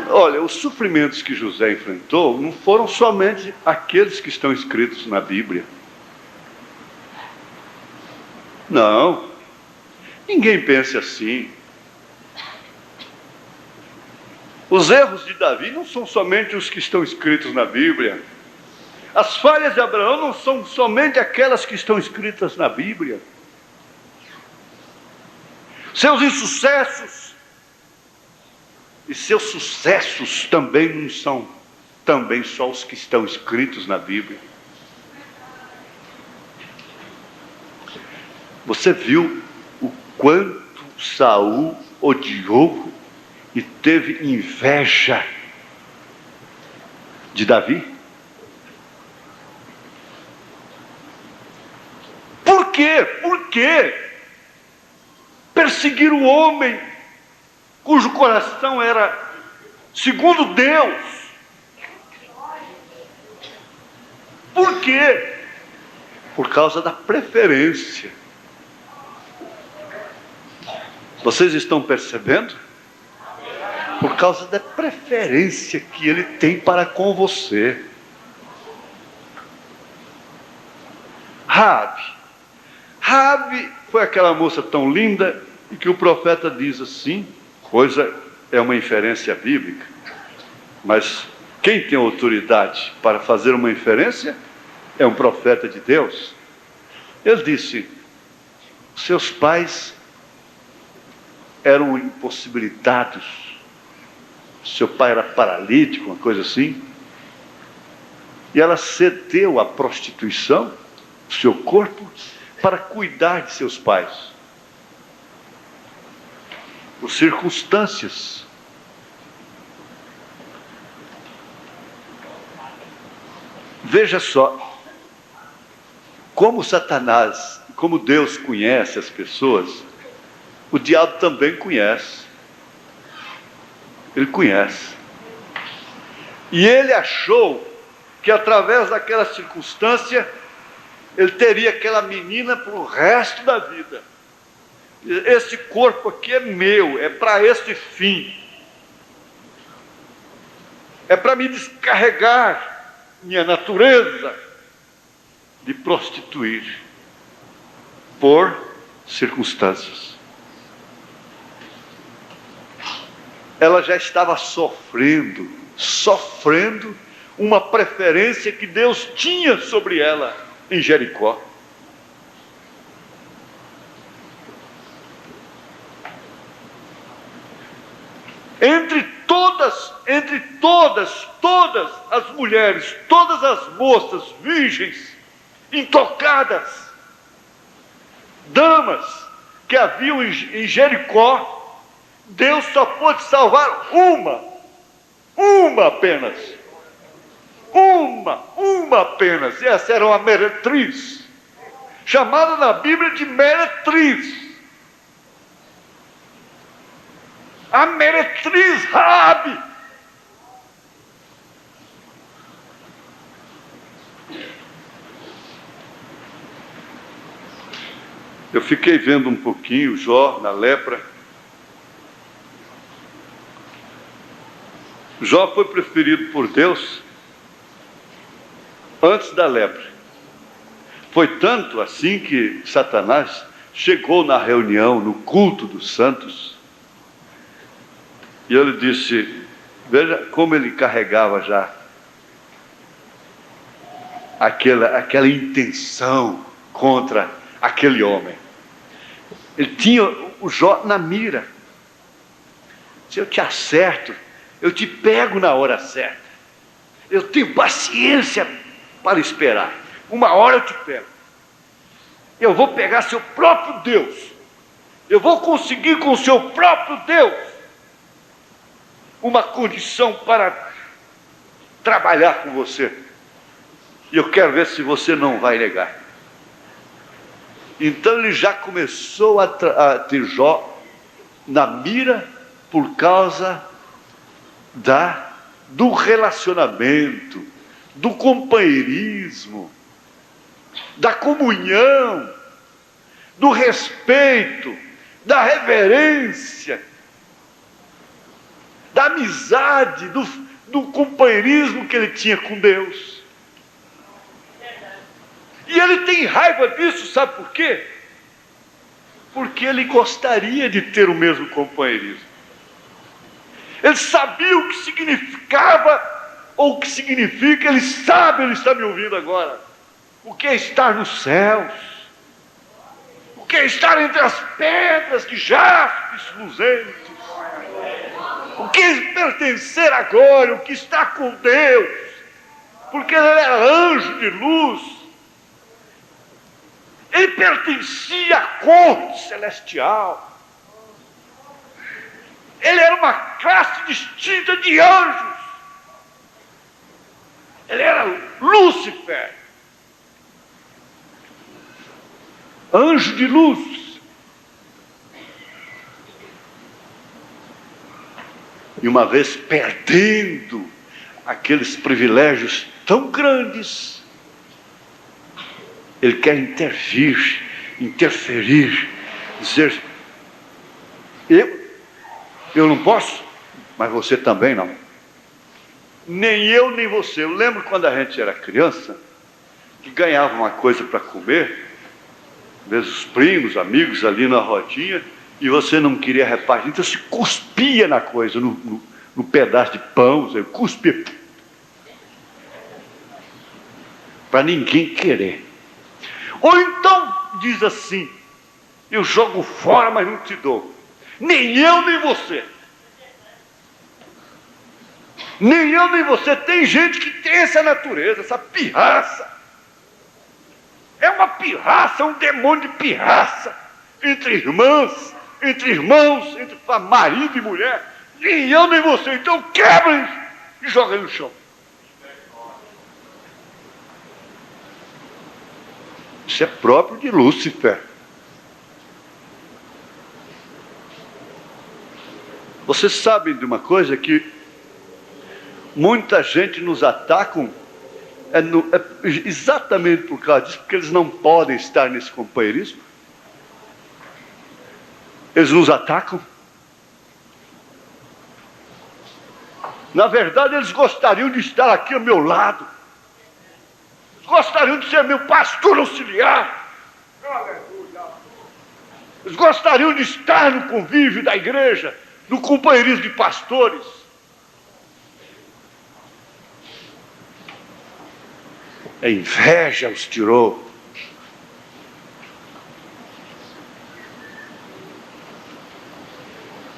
Olha, os sofrimentos que José enfrentou não foram somente aqueles que estão escritos na Bíblia. Não, ninguém pense assim. Os erros de Davi não são somente os que estão escritos na Bíblia. As falhas de Abraão não são somente aquelas que estão escritas na Bíblia. Seus insucessos e seus sucessos também não são também só os que estão escritos na Bíblia. Você viu o quanto Saul odiou e teve inveja de Davi? Por quê? Por quê? Perseguir o homem cujo coração era segundo Deus. Por quê? Por causa da preferência. Vocês estão percebendo? Por causa da preferência que ele tem para com você. Raabe foi aquela moça tão linda e que o profeta diz assim, coisa é uma inferência bíblica, mas quem tem autoridade para fazer uma inferência é um profeta de Deus. Ele disse: seus pais eram impossibilitados, seu pai era paralítico, uma coisa assim, e ela cedeu à prostituição, seu corpo, para cuidar de seus pais. Por circunstâncias. Veja só, como Satanás, como Deus conhece as pessoas, o diabo também conhece. Ele conhece. E ele achou que através daquela circunstância, ele teria aquela menina para o resto da vida. Esse corpo aqui é meu, é para esse fim. É para me descarregar minha natureza de prostituir por circunstâncias. Ela já estava sofrendo uma preferência que Deus tinha sobre ela em Jericó. Entre todas as mulheres, todas as moças virgens, intocadas, damas que haviam em Jericó, Deus só pôde salvar uma apenas. Uma apenas. E essa era uma meretriz, chamada na Bíblia de meretriz. A meretriz Raabe. Eu fiquei vendo um pouquinho Jó na lepra. Jó foi preferido por Deus antes da lepra. Foi tanto assim que Satanás chegou na reunião, no culto dos santos, e ele disse, veja como ele carregava já aquela intenção contra aquele homem. Ele tinha o Jó na mira. Se eu te acerto, eu te pego na hora certa. Eu tenho paciência para esperar. Uma hora eu te pego. Eu vou pegar seu próprio Deus. Eu vou conseguir com o seu próprio Deus uma condição para trabalhar com você. E eu quero ver se você não vai negar. Então ele já começou a ter Jó na mira por causa do relacionamento, do companheirismo. da comunhão, do respeito, da reverência, da amizade, do companheirismo que ele tinha com Deus. E ele tem raiva disso, sabe por quê? Porque ele gostaria de ter o mesmo companheirismo. Ele sabia o que significava, ou o que significa, ele sabe, ele está me ouvindo agora, o que é estar nos céus, o que é estar entre as pedras de jaspes luzentes, o que é pertencer à glória, o que está com Deus, porque ele era anjo de luz. Ele pertencia à corte celestial. Ele era uma classe distinta de anjos. Ele era Lúcifer, anjo de luz. E uma vez perdendo aqueles privilégios tão grandes, ele quer interferir, dizer: eu não posso, mas você também não. Nem eu, nem você. Eu lembro quando a gente era criança, que ganhava uma coisa para comer, às vezes os primos, amigos ali na rodinha, e você não queria repartir, então se cuspia na coisa, no pedaço de pão, você cuspia, para ninguém querer. Ou então diz assim: eu jogo fora, mas não te dou. Nem eu, nem você. Nem eu, nem você. Tem gente que tem essa natureza, essa pirraça. É uma pirraça, é um demônio de pirraça. Entre irmãs, entre irmãos, entre marido e mulher. Nem eu, nem você. Então quebra isso e joga no chão. Isso é próprio de Lúcifer. Vocês sabem de uma coisa, que muita gente nos atacam exatamente por causa disso, porque eles não podem estar nesse companheirismo. Eles nos atacam. Na verdade, eles gostariam de estar aqui ao meu lado. Gostariam de ser meu pastor auxiliar. Eles gostariam de estar no convívio da igreja, no companheirismo de pastores. A inveja os tirou.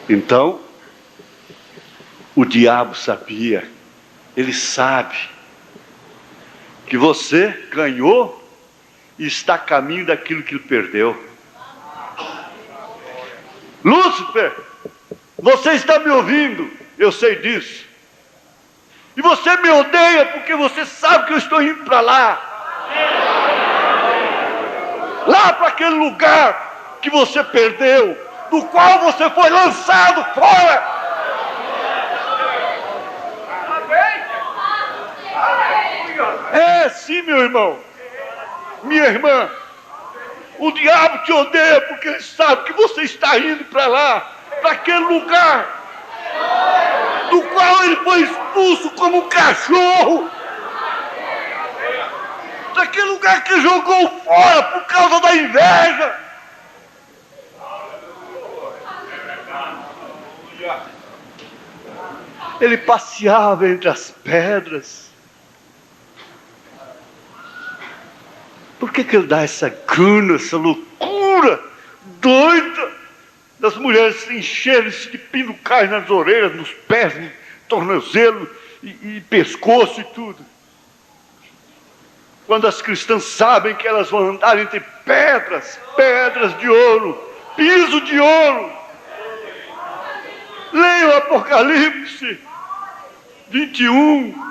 Então, o diabo sabia, ele sabe, que você ganhou e está a caminho daquilo que ele perdeu. Lúcifer, você está me ouvindo, eu sei disso. E você me odeia porque você sabe que eu estou indo para lá. Lá para aquele lugar que você perdeu, do qual você foi lançado fora. É sim, meu irmão, minha irmã. O diabo te odeia porque ele sabe que você está indo para lá, para aquele lugar do qual ele foi expulso como um cachorro, daquele lugar que jogou fora por causa da inveja. Ele passeava entre as pedras. Por que ele dá essa gana, essa loucura doida das mulheres se encherem-se de pinucais nas orelhas, nos pés, no tornozelo e pescoço e tudo? Quando as cristãs sabem que elas vão andar entre pedras, pedras de ouro, piso de ouro. Leiam Apocalipse 21.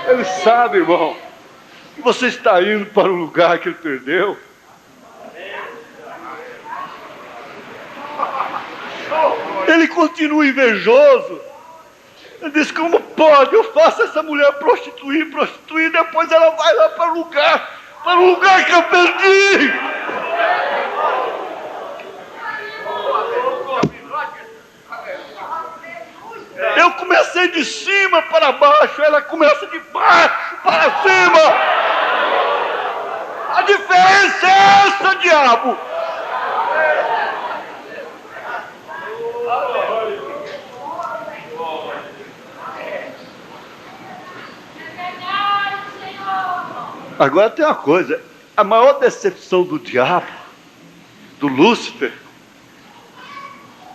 Ele sabe, irmão, que você está indo para o lugar que ele perdeu. Ele continua invejoso. Ele disse, como pode? Eu faço essa mulher prostituir, depois ela vai lá para o lugar que eu perdi. Eu comecei de cima para baixo, ela começa de baixo para cima. A diferença é essa, diabo. Agora tem uma coisa, a maior decepção do diabo, do Lúcifer,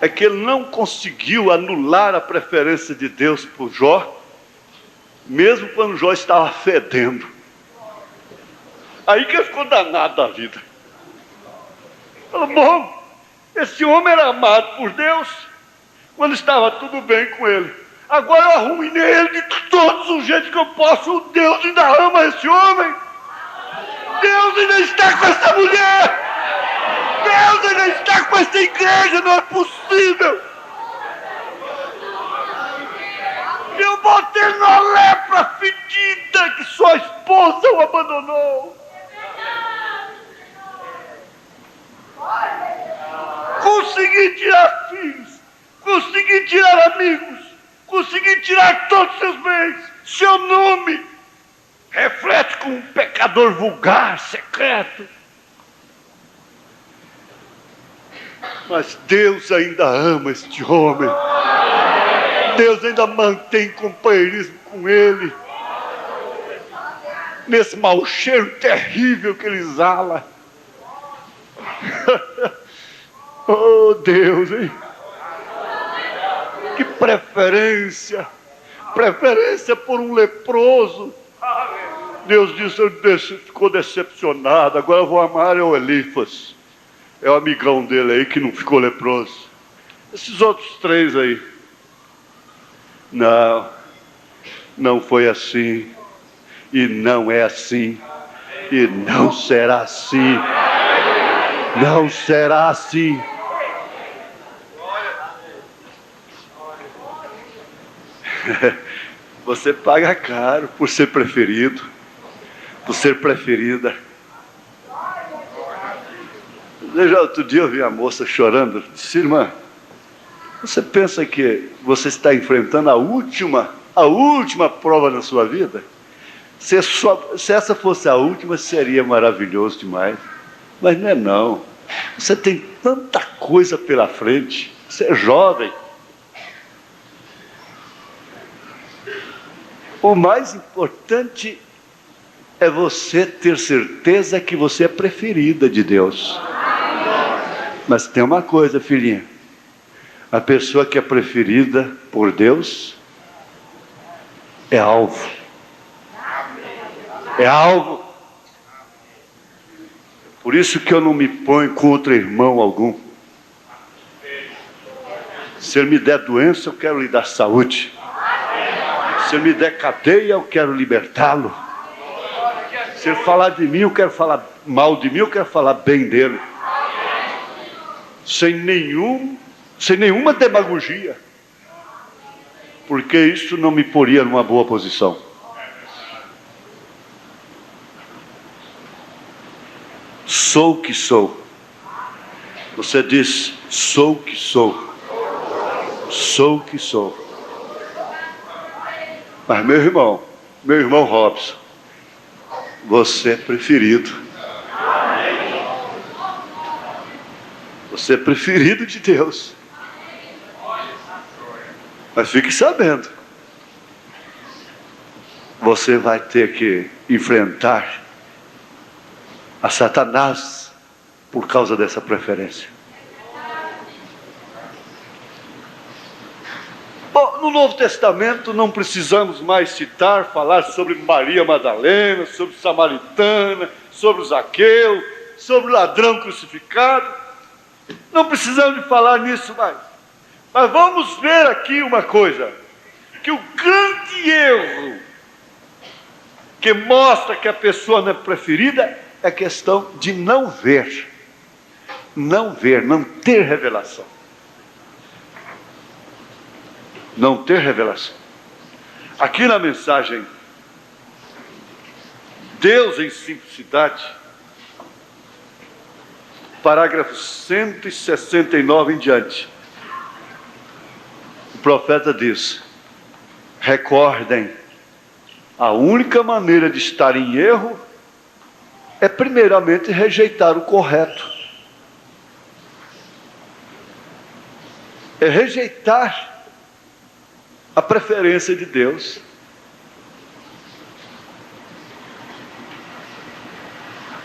é que ele não conseguiu anular a preferência de Deus por Jó, mesmo quando Jó estava fedendo. Aí que ele ficou danado da vida. Falou, bom, esse homem era amado por Deus quando estava tudo bem com ele. Agora eu arruinei ele de todos os jeitos que eu posso. O Deus ainda ama esse homem. Deus ainda está com essa mulher. Deus ainda está com essa igreja. Não é possível. Eu botei na lepra fedida que sua esposa o abandonou. Consegui tirar filhos, consegui tirar amigos, consegui tirar todos os seus bens. Seu nome reflete como um pecador vulgar, secreto. Mas Deus ainda ama este homem. Deus ainda mantém companheirismo com ele. Nesse mau cheiro terrível que ele exala. Oh Deus, hein? Que preferência por um leproso. Deus disse, ficou decepcionado. Agora eu vou amar o Elifas. É o amigão dele aí que não ficou leproso. Esses outros três aí. Não foi assim. E não é assim. E não será assim. Não será assim. Você paga caro por ser preferido, por ser preferida. Já outro dia eu vi a moça chorando. Disse, irmã, você pensa que você está enfrentando a última prova na sua vida? Se essa fosse a última, seria maravilhoso demais. Mas não é não. Você tem tanta coisa pela frente. Você é jovem. O mais importante é você ter certeza que você é preferida de Deus. Mas tem uma coisa, filhinha. A pessoa que é preferida por Deus é alvo. É alvo. Por isso que eu não me ponho contra irmão algum. Se ele me der doença, eu quero lhe dar saúde. Se ele me der cadeia, eu quero libertá-lo. Se ele falar de mim, eu quero falar mal de mim, eu quero falar bem dele. Sem nenhuma demagogia. Porque isso não me poria numa boa posição. Sou o que sou. Você diz, sou o que sou. Sou o que sou. Mas meu irmão Robson, você é preferido. Você é preferido de Deus. Mas fique sabendo, você vai ter que enfrentar a Satanás por causa dessa preferência. Bom, no Novo Testamento não precisamos mais falar sobre Maria Madalena, sobre Samaritana, sobre o Zaqueu, sobre o ladrão crucificado. Não precisamos de falar nisso mais. Mas vamos ver aqui uma coisa, que o grande erro que mostra que a pessoa não é preferida é a questão de não ver, não ter revelação. Não ter revelação. Aqui na mensagem, Deus em simplicidade, parágrafo 169 em diante, o profeta diz: recordem, a única maneira de estar em erro é primeiramente rejeitar o correto. É rejeitar a preferência de Deus.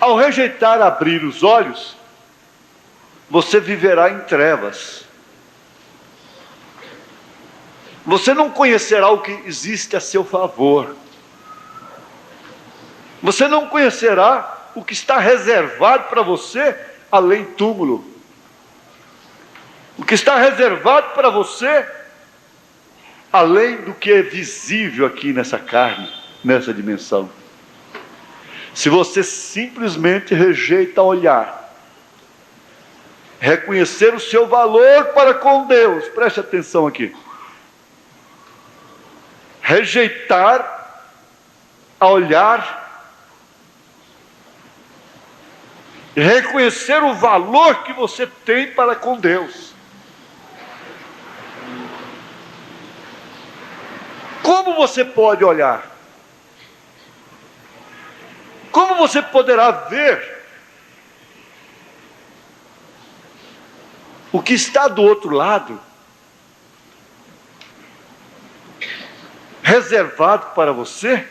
Ao rejeitar abrir os olhos, você viverá em trevas. Você não conhecerá o que existe a seu favor. Você não conhecerá o que está reservado para você além túmulo. O que está reservado para você além do que é visível aqui nessa carne, nessa dimensão. Se você simplesmente rejeita olhar, reconhecer o seu valor para com Deus, preste atenção aqui. Rejeitar a olhar, reconhecer o valor que você tem para com Deus. Como você pode olhar? Como você poderá ver o que está do outro lado, reservado para você,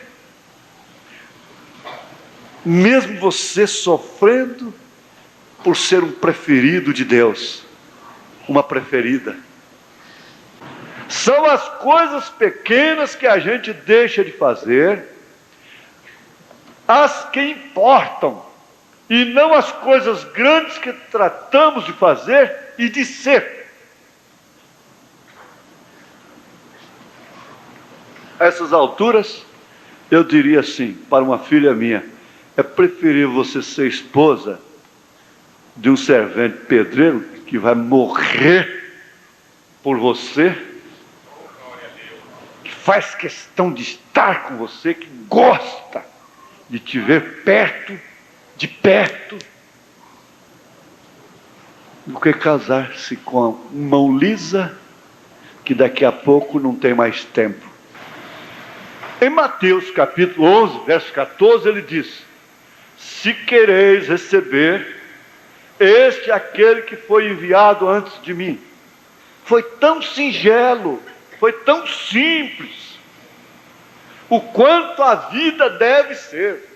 mesmo você sofrendo por ser um preferido de Deus, uma preferida? São as coisas pequenas que a gente deixa de fazer, as que importam, e não as coisas grandes que tratamos de fazer e de ser. A essas alturas, eu diria assim, para uma filha minha: é preferível você ser esposa de um servente pedreiro que vai morrer por você, que faz questão de estar com você, que gosta de te ver perto, de perto, do que casar-se com a mão lisa, que daqui a pouco não tem mais tempo. Em Mateus capítulo 11, verso 14, ele diz: se quereis receber, este é aquele que foi enviado antes de mim. Foi tão singelo, foi tão simples, o quanto a vida deve ser.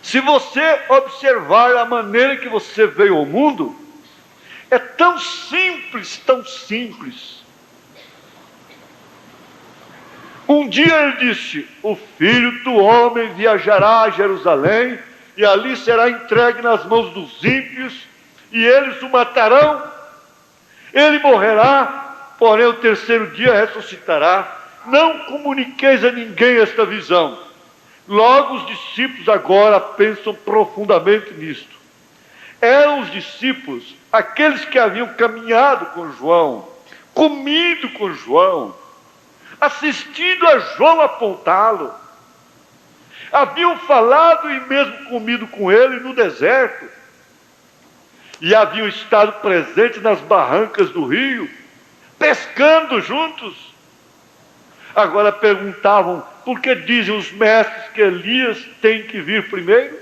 Se você observar a maneira que você veio ao mundo, é tão simples, tão simples. Um dia ele disse: o Filho do Homem viajará a Jerusalém, e ali será entregue nas mãos dos ímpios, e eles o matarão. Ele morrerá, porém o terceiro dia ressuscitará. Não comuniqueis a ninguém esta visão. Logo os discípulos agora pensam profundamente nisto. Eram os discípulos aqueles que haviam caminhado com João, comido com João, assistido a João apontá-lo, haviam falado e mesmo comido com ele no deserto, e haviam estado presentes nas barrancas do rio, pescando juntos. Agora perguntavam: por que dizem os mestres que Elias tem que vir primeiro?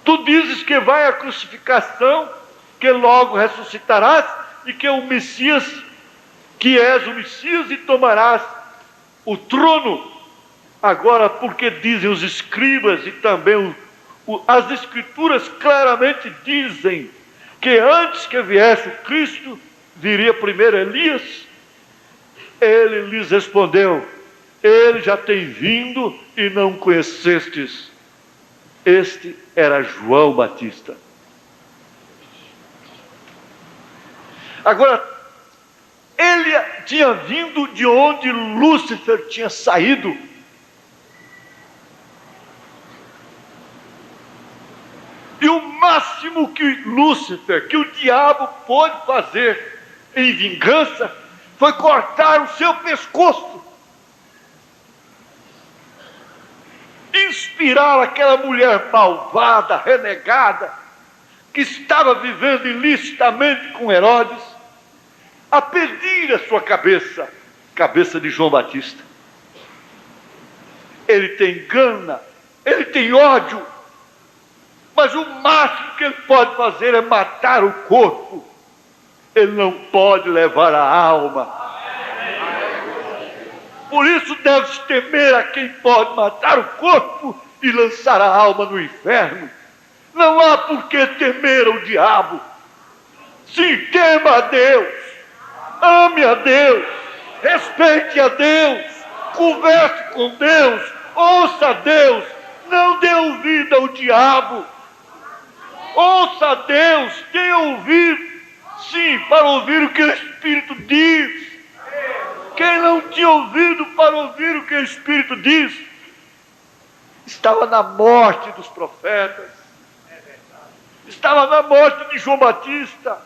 Tu dizes que vai à crucificação, que logo ressuscitarás, e que o Messias, que és o Messias, e tomarás o trono. Agora, por que dizem os escribas e também as Escrituras claramente dizem que antes que viesse o Cristo, viria primeiro Elias? Ele lhes respondeu: ele já tem vindo e não conhecestes. Este era João Batista. Agora, ele tinha vindo de onde Lúcifer tinha saído. E o máximo que Lúcifer, que o diabo pôde fazer em vingança, foi cortar o seu pescoço. Inspirar aquela mulher malvada, renegada, que estava vivendo ilicitamente com Herodes, a pedir a sua cabeça, cabeça de João Batista. Ele tem gana, ele tem ódio, mas o máximo que ele pode fazer é matar o corpo. Ele não pode levar a alma. Por isso deve-se temer a quem pode matar o corpo e lançar a alma no inferno. Não há por que temer ao diabo. Sim, tema a Deus, ame a Deus, respeite a Deus, converse com Deus, ouça a Deus, não dê ouvido ao diabo. Ouça a Deus, tenha ouvido, sim, para ouvir o que o Espírito diz. Quem não tinha ouvido para ouvir o que o Espírito diz, estava na morte dos profetas, estava na morte de João Batista.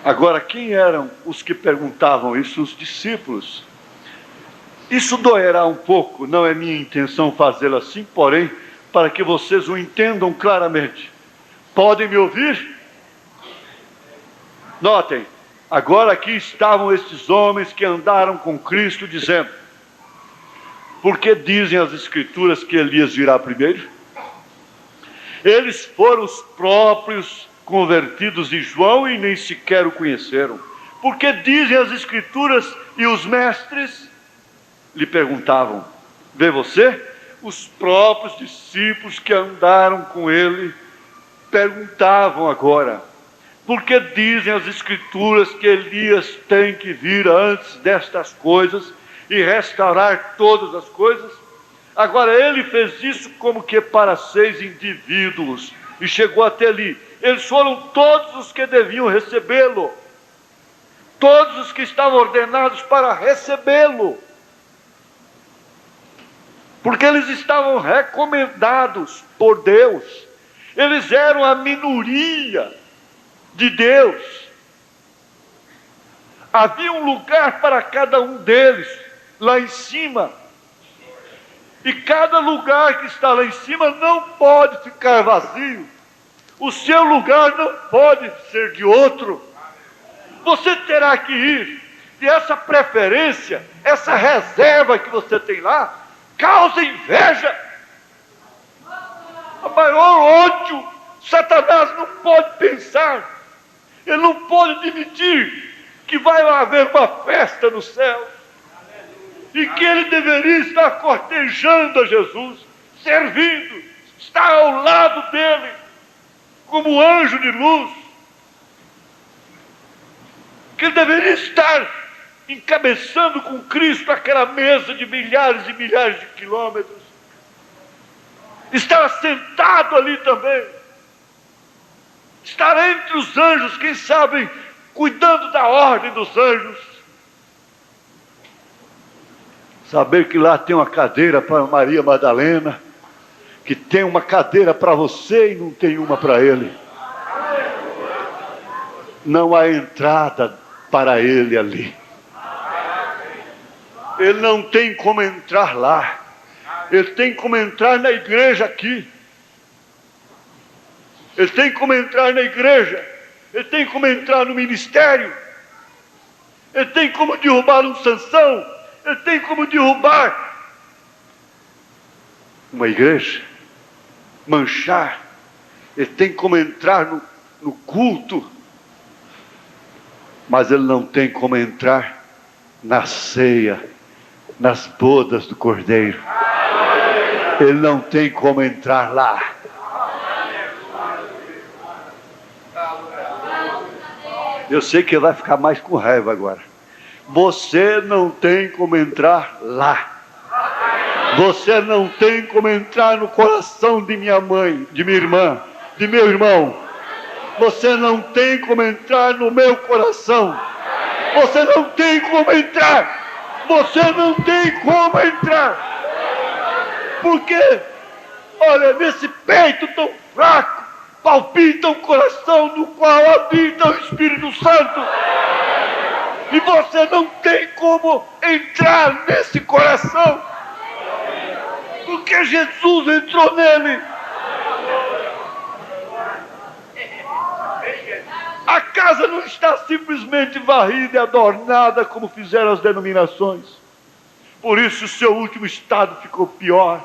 Agora, quem eram os que perguntavam isso? Os discípulos. Isso doerá um pouco, não é minha intenção fazê-lo assim, porém, para que vocês o entendam claramente. Podem me ouvir? Notem, agora aqui estavam esses homens que andaram com Cristo dizendo: por que dizem as Escrituras que Elias virá primeiro? Eles foram os próprios convertidos de João e nem sequer o conheceram. Por que dizem as Escrituras e os mestres? Lhe perguntavam. Vê você? Os próprios discípulos que andaram com ele perguntavam agora: por que dizem as Escrituras que Elias tem que vir antes destas coisas e restaurar todas as coisas? Agora ele fez isso como que para 6 indivíduos e chegou até ali. Eles foram todos os que deviam recebê-lo, todos os que estavam ordenados para recebê-lo, porque eles estavam recomendados por Deus. Eles eram a minoria de Deus. Havia um lugar para cada um deles lá em cima, e cada lugar que está lá em cima não pode ficar vazio. O seu lugar não pode ser de outro. Você terá que ir, e essa preferência, essa reserva que você tem lá, causa inveja, a maior ódio. Satanás não pode pensar, ele não pode admitir que vai haver uma festa no céu, e que ele deveria estar cortejando a Jesus, servindo, estar ao lado dele, como anjo de luz, que ele deveria estar encabeçando com Cristo aquela mesa de milhares e milhares de quilômetros, estar sentado ali também, estar entre os anjos, quem sabe, cuidando da ordem dos anjos, saber que lá tem uma cadeira para Maria Madalena, que tem uma cadeira para você e não tem uma para ele. Não há entrada para ele ali. Ele não tem como entrar lá. Ele tem como entrar na igreja aqui. Ele tem como entrar na igreja. Ele tem como entrar no ministério. Ele tem como derrubar um Sansão. Ele tem como derrubar uma igreja, manchar. Ele tem como entrar no culto, mas ele não tem como entrar na ceia, nas bodas do Cordeiro. Ele não tem como entrar lá. Eu sei que ele vai ficar mais com raiva agora. Você não tem como entrar lá. Você não tem como entrar no coração de minha mãe, de minha irmã, de meu irmão. Você não tem como entrar no meu coração. Você não tem como entrar. Você não tem como entrar. Porque, olha, nesse peito tão fraco, palpita um coração no qual habita o Espírito Santo. E você não tem como entrar nesse coração, porque Jesus entrou nele. A casa não está simplesmente varrida e adornada como fizeram as denominações. Por isso o seu último estado ficou pior.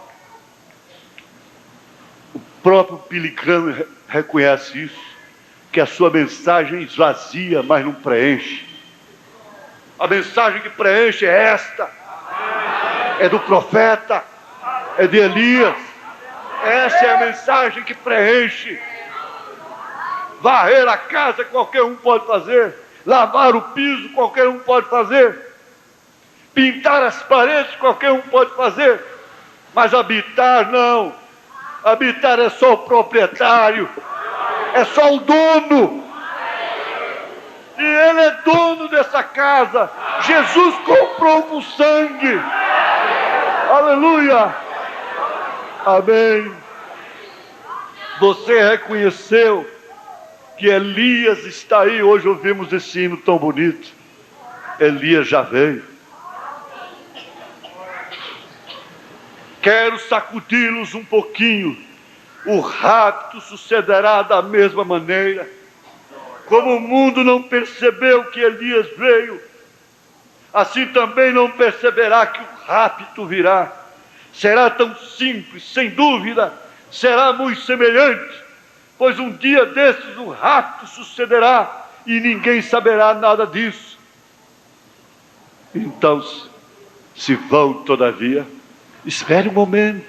O próprio Billy Graham reconhece isso, que a sua mensagem esvazia, mas não preenche. A mensagem que preenche é esta, é do profeta, é de Elias. Essa é a mensagem que preenche. Varrer a casa qualquer um pode fazer, lavar o piso qualquer um pode fazer, pintar as paredes qualquer um pode fazer, mas habitar não. Habitar é só o proprietário, é só o dono. E ele é dono dessa casa. Jesus comprou com sangue. Aleluia. Amém. Você reconheceu que Elias está aí. Hoje ouvimos esse hino tão bonito. Elias já veio. Quero sacudi-los um pouquinho. O rapto sucederá da mesma maneira. Como o mundo não percebeu que Elias veio, assim também não perceberá que o rapto virá. Será tão simples, sem dúvida, será muito semelhante, pois um dia desses o rapto sucederá e ninguém saberá nada disso. Então, se vão todavia, espere um momento,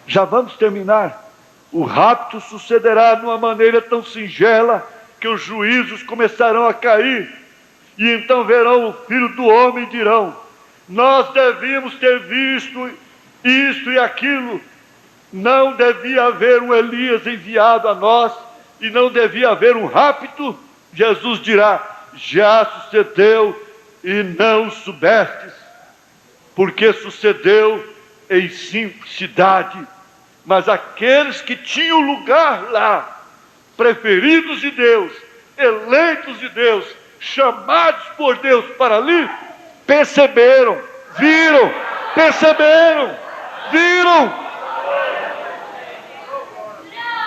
já vamos terminar. O rapto sucederá de uma maneira tão singela que os juízos começarão a cair. E então verão o Filho do Homem e dirão: nós devíamos ter visto isto e aquilo. Não devia haver um Elias enviado a nós e não devia haver um rapto. Jesus dirá: já sucedeu e não soubestes, porque sucedeu em simplicidade. Mas aqueles que tinham lugar lá, preferidos de Deus, eleitos de Deus, chamados por Deus para ali, perceberam.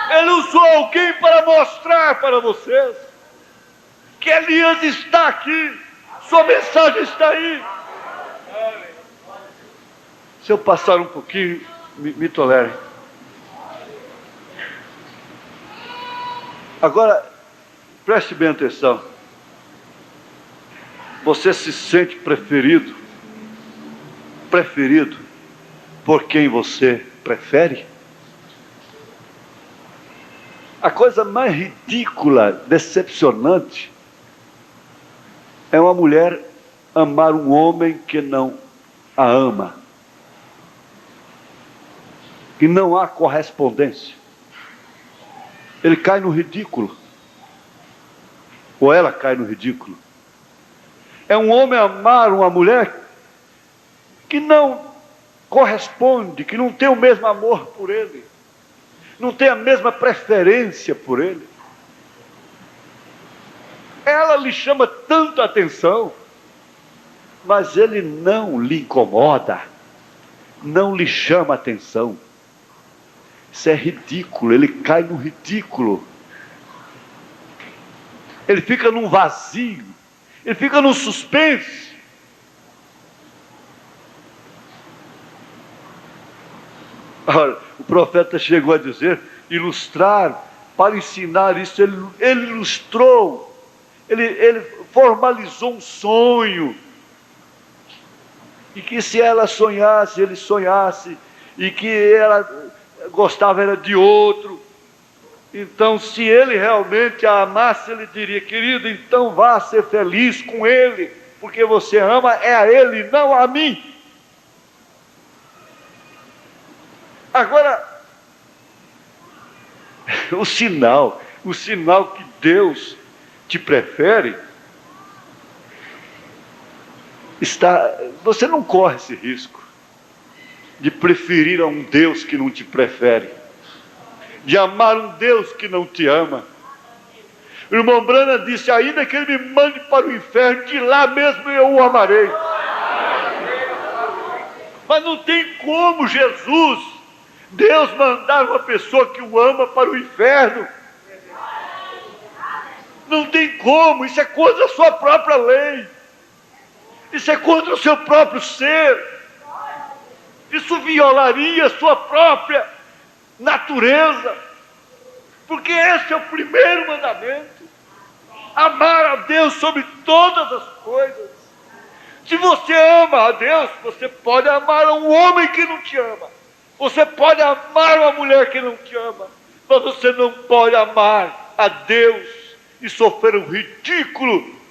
Ele usou alguém para mostrar para vocês que Elias está aqui, sua mensagem está aí. Se eu passar um pouquinho, me tolere. Agora, preste bem atenção. Você se sente preferido? Preferido por quem você prefere? A coisa mais ridícula, decepcionante, é uma mulher amar um homem que não a ama. Que não há correspondência. Ele cai no ridículo. Ou ela cai no ridículo. É um homem amar uma mulher que não corresponde, que não tem o mesmo amor por ele, não tem a mesma preferência por ele. Ela lhe chama tanta atenção, mas ele não lhe incomoda, não lhe chama atenção. Isso é ridículo, ele cai no ridículo. Ele fica num vazio, ele fica num suspense. Ora, o profeta chegou a dizer, ilustrar, para ensinar isso, ele ilustrou, ele formalizou um sonho, e que se ela sonhasse, ele sonhasse, e que ela gostava era de outro. Então, se ele realmente a amasse, ele diria: querido, então vá ser feliz com ele, porque você ama é a ele, não a mim. Agora, o sinal que Deus te prefere está. Você não corre esse risco de preferir a um Deus que não te prefere. de amar um Deus que não te ama. O irmão Branham disse, ainda que ele me mande para o inferno, de lá mesmo eu o amarei. Mas não tem como Jesus, Deus, mandar uma pessoa que o ama para o inferno. Não tem como, isso é contra a sua própria lei. Isso é contra o seu próprio ser. Isso violaria a sua própria natureza. Porque esse é o primeiro mandamento. Amar a Deus sobre todas as coisas. Se você ama a Deus, você pode amar um homem que não te ama. Você pode amar uma mulher que não te ama. Mas você não pode amar a Deus e sofrer o ridículo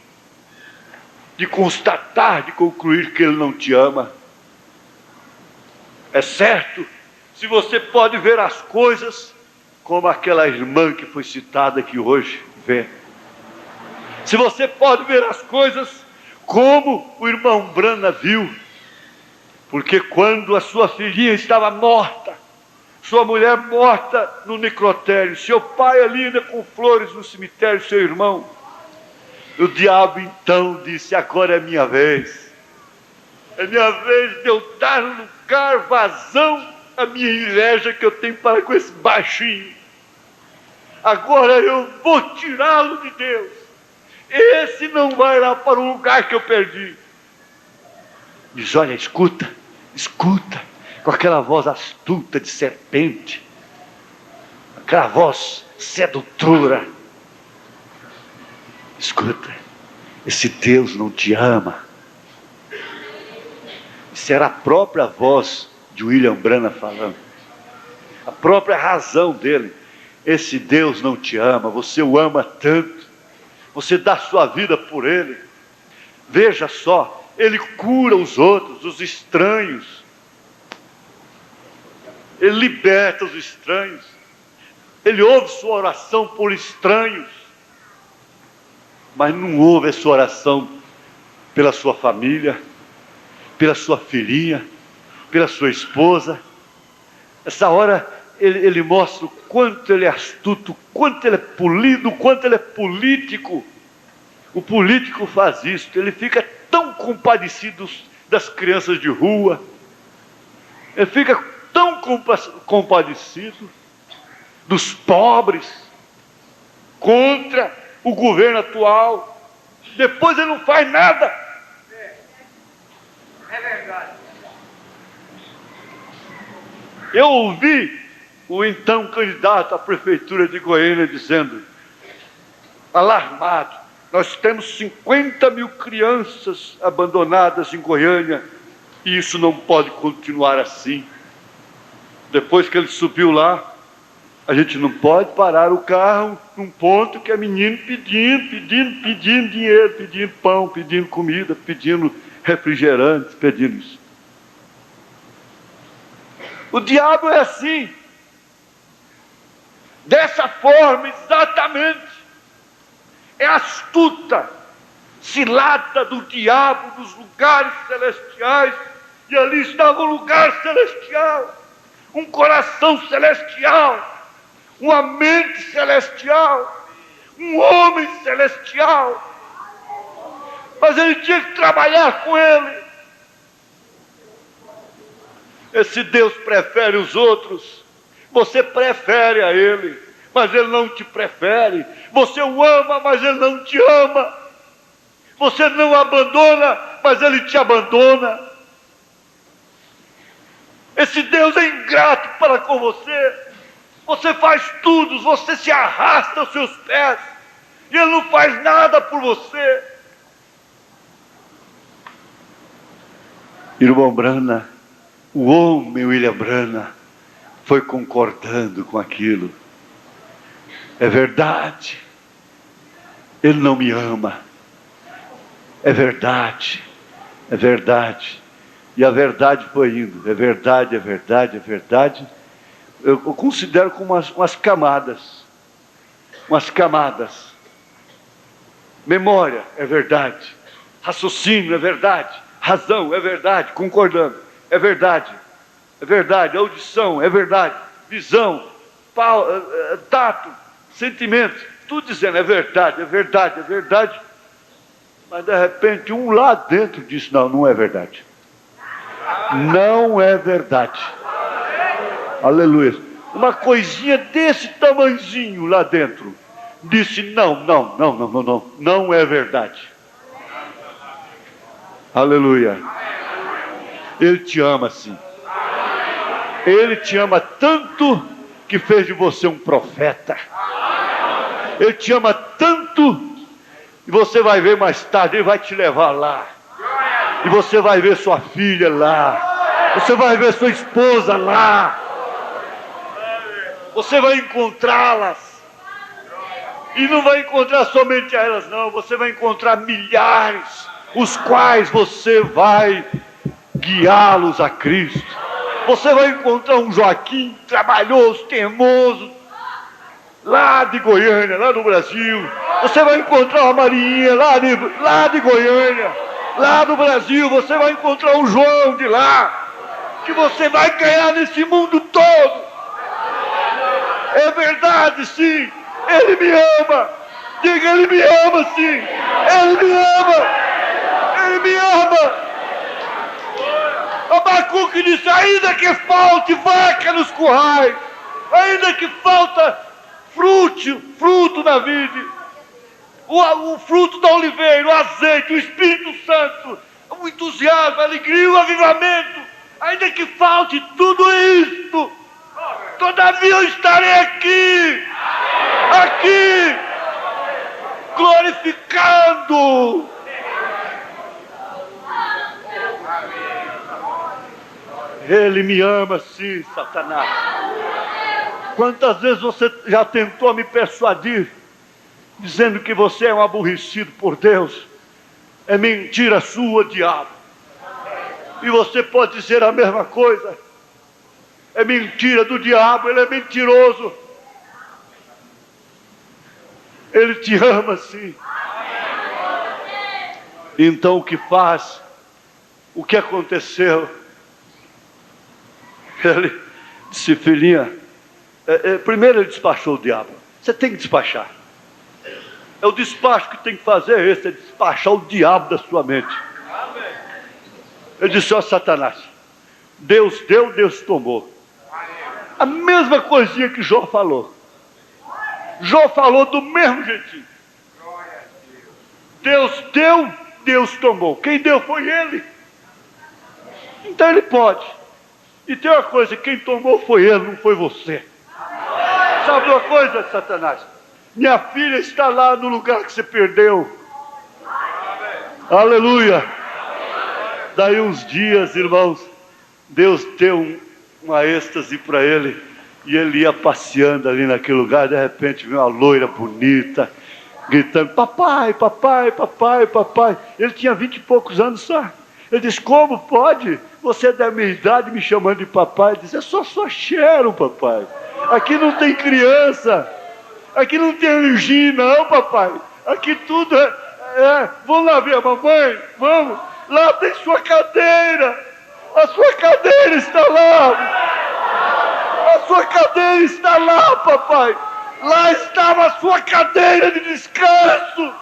de constatar, de concluir que Ele não te ama. É certo, se você pode ver as coisas como aquela irmã que foi citada aqui hoje vê. Se você pode ver as coisas como o irmão Branham viu, porque quando a sua filhinha estava morta, sua mulher morta no necrotério, seu pai ali ainda com flores no cemitério, seu irmão, o diabo então disse, agora é minha vez. É minha vez de eu dar lugar, vazão à minha inveja que eu tenho para com esse baixinho. Agora eu vou tirá-lo de Deus. Esse não vai lá para o lugar que eu perdi. Diz, olha, escuta, com aquela voz astuta de serpente, aquela voz sedutora. Escuta, esse Deus não te ama. Isso era a própria voz de William Branham falando. A própria razão dele. Esse Deus não te ama, você o ama tanto. Você dá sua vida por Ele. Veja só, Ele cura os outros, os estranhos. Ele liberta os estranhos. Ele ouve sua oração por estranhos. Mas não ouve a sua oração pela sua família, pela sua filhinha, pela sua esposa. Essa hora ele mostra o quanto ele é astuto, o quanto ele é polido, o quanto ele é político. O político faz isso, ele fica tão compadecido das crianças de rua, ele fica tão compadecido dos pobres, contra o governo atual. Depois ele não faz nada. É verdade. Eu ouvi o então candidato à prefeitura de Goiânia dizendo, alarmado, nós temos 50 mil crianças abandonadas em Goiânia e isso não pode continuar assim. Depois que ele subiu lá, a gente não pode parar o carro num ponto que é menino pedindo dinheiro, pedindo pão, pedindo comida, pedindo refrigerante, pedindo isso. O diabo é assim, dessa forma exatamente. É astuta, cilada do diabo dos lugares celestiais. E ali estava um lugar celestial, um coração celestial, uma mente celestial, um homem celestial. Mas ele tinha que trabalhar com ele. Esse Deus prefere os outros. Você prefere a Ele, mas Ele não te prefere. Você o ama, mas Ele não te ama. Você não o abandona, mas Ele te abandona. Esse Deus é ingrato para com você. Você faz tudo, você se arrasta aos seus pés, e Ele não faz nada por você. Irmão Branham, o homem William Branham, foi concordando com aquilo. É verdade, ele não me ama. É verdade, é verdade. E a verdade foi indo. É verdade, é verdade, é verdade. Eu considero como umas camadas. Umas camadas. Memória, é verdade. Raciocínio, é verdade. Razão, é verdade. Concordando, é verdade. É verdade. Audição, é verdade. Visão, tato, sentimento, tudo dizendo é verdade, é verdade, é verdade. Mas de repente um lá dentro disse, não, não é verdade. Não é verdade. Aleluia. Uma coisinha desse tamanzinho lá dentro disse, não é verdade. Aleluia. Ele te ama assim. Ele te ama tanto que fez de você um profeta. Ele te ama tanto, e você vai ver mais tarde, ele vai te levar lá. E você vai ver sua filha lá. Você vai ver sua esposa lá. Você vai encontrá-las. E não vai encontrar somente elas, não. Você vai encontrar milhares, os quais você vai guiá-los a Cristo. Você vai encontrar um Joaquim trabalhoso, teimoso, lá de Goiânia, lá no Brasil. Você vai encontrar uma Marinha lá de Goiânia, lá do Brasil. Você vai encontrar um João de lá, que você vai ganhar nesse mundo todo. É verdade, sim. Ele me ama. Diga, ele me ama, sim. Ele me ama. Ele me ama. Abacuque disse, ainda que falte vaca nos currais, ainda que falta fruto na vide, o fruto da oliveira, o azeite, o Espírito Santo, o entusiasmo, a alegria, o avivamento, ainda que falte tudo isto, todavia eu estarei aqui, glorificando. Ele me ama sim, Satanás. Quantas vezes você já tentou me persuadir, dizendo que você é um aborrecido por Deus? É mentira sua, diabo. E você pode dizer a mesma coisa. É mentira do diabo, ele é mentiroso. Ele te ama sim. Então o que faz? O que aconteceu? Ele disse, filhinha, primeiro ele despachou o diabo. Você tem que despachar. É o despacho que tem que fazer esse, é despachar o diabo da sua mente. Ele disse, ó Satanás, Deus deu, Deus tomou. A mesma coisinha que Jó falou. Jó falou do mesmo jeitinho. Deus deu, Deus tomou. Quem deu foi ele. Então ele pode. E tem uma coisa, quem tomou foi ele, não foi você. Sabe uma coisa, Satanás? Minha filha está lá no lugar que você perdeu. Aleluia. Daí uns dias, irmãos, Deus deu uma êxtase para ele. E ele ia passeando ali naquele lugar. De repente viu uma loira bonita, gritando, papai, papai, papai, papai. Ele tinha 20 e poucos anos só. Ele disse, como pode? Você é da minha idade me chamando de papai. Ele disse, é só cheiro, papai. Aqui não tem criança. Aqui não tem alergia, não, papai. Aqui tudo vamos lá ver a mamãe? Vamos. Lá tem sua cadeira. A sua cadeira está lá. A sua cadeira está lá, papai. Lá estava a sua cadeira de descanso.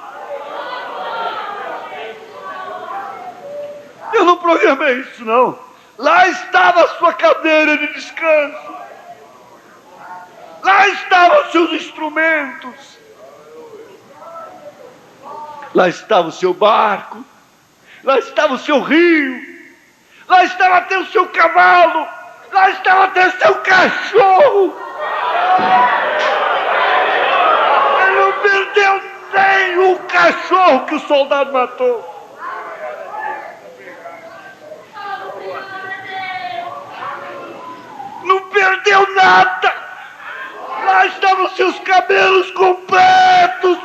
Eu não programei isso, não. Lá estava a sua cadeira de descanso. Lá estavam os seus instrumentos. Lá estava o seu barco. Lá estava o seu rio. Lá estava até o seu cavalo. Lá estava até o seu cachorro. Ele não perdeu nem o cachorro que o soldado matou. Não perdeu nada. Lá estavam seus cabelos completos.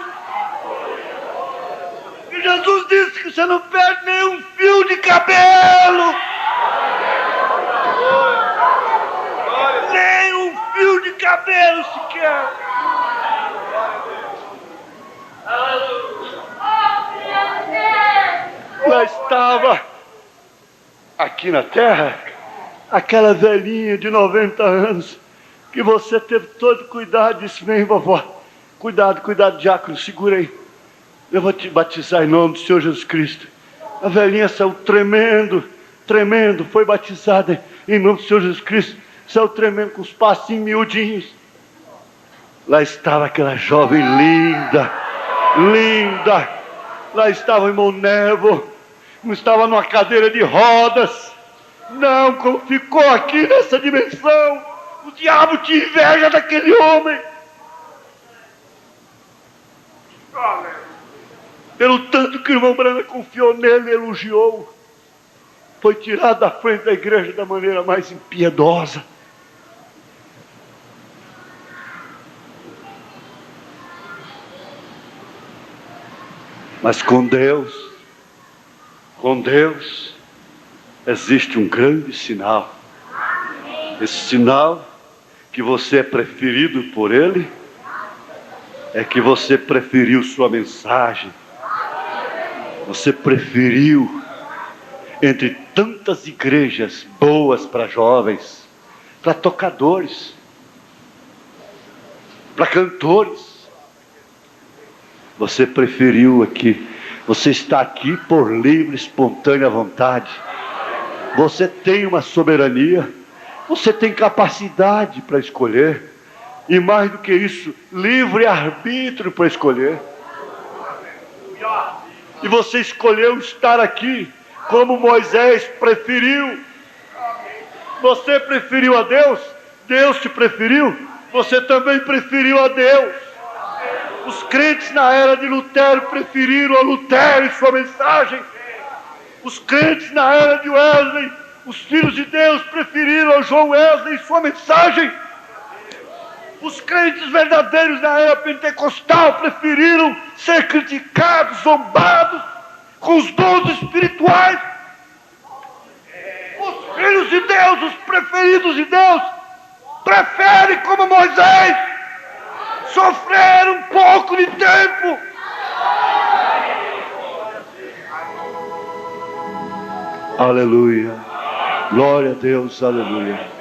E Jesus disse que você não perde nenhum fio de cabelo. Nem um fio de cabelo sequer. Lá estava, aqui na terra, aquela velhinha de 90 anos, que você teve todo cuidado. Disse: vem, vovó, cuidado, diácono, segura aí. Eu vou te batizar em nome do Senhor Jesus Cristo. A velhinha saiu tremendo, foi batizada em nome do Senhor Jesus Cristo. Saiu tremendo com os passinhos miudinhos. Lá estava aquela jovem linda. Lá estava o irmão Nevo. Não estava numa cadeira de rodas. Não, como ficou aqui nessa dimensão. O diabo tinha inveja daquele homem. Pelo tanto que o irmão Brana confiou nele e elogiou, foi tirado da frente da igreja da maneira mais impiedosa. Mas com Deus, existe um grande sinal. Esse sinal que você é preferido por Ele, é que você preferiu sua mensagem. Você preferiu, entre tantas igrejas boas para jovens, para tocadores, para cantores, você preferiu aqui. Você está aqui por livre, espontânea vontade. Você tem uma soberania, você tem capacidade para escolher, e mais do que isso, livre arbítrio para escolher. E você escolheu estar aqui como Moisés preferiu. Você preferiu a Deus, Deus te preferiu, você também preferiu a Deus. Os crentes na era de Lutero preferiram a Lutero e sua mensagem. Os crentes na era de Wesley, os filhos de Deus, preferiram a João Wesley e sua mensagem. Os crentes verdadeiros na era pentecostal preferiram ser criticados, zombados, com os dons espirituais. Os filhos de Deus, os preferidos de Deus, preferem, como Moisés, sofrer um pouco de tempo. Aleluia. Glória a Deus, aleluia.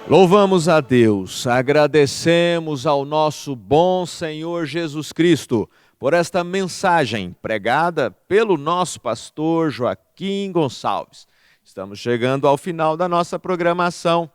Louvamos a Deus, agradecemos ao nosso bom Senhor Jesus Cristo por esta mensagem pregada pelo nosso pastor Joaquim Gonçalves. Estamos chegando ao final da nossa programação,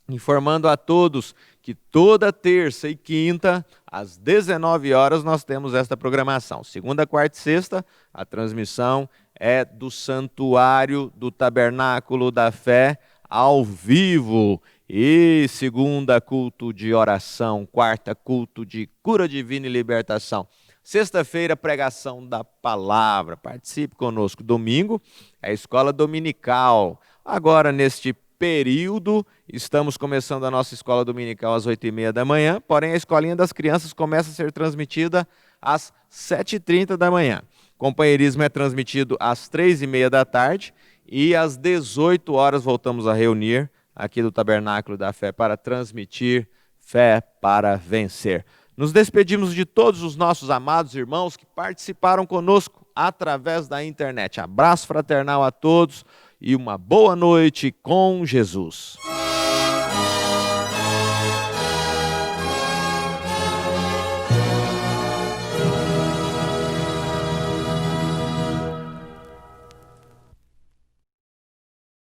informando a todos que toda terça e quinta, às 19 horas, nós temos esta programação. Segunda, quarta e sexta, a transmissão é do Santuário do Tabernáculo da Fé, ao vivo. E segunda, culto de oração. Quarta, culto de cura divina e libertação. Sexta-feira, pregação da palavra. Participe conosco. Domingo, é a escola dominical. Agora, neste período, estamos começando a nossa escola dominical às 8h30 da manhã, porém a escolinha das crianças começa a ser transmitida às 7h30 da manhã. Companheirismo é transmitido às 3h30 da tarde e às 18 horas voltamos a reunir aqui do Tabernáculo da Fé para transmitir Fé para Vencer. Nos despedimos de todos os nossos amados irmãos que participaram conosco através da internet. Abraço fraternal a todos e uma boa noite com Jesus.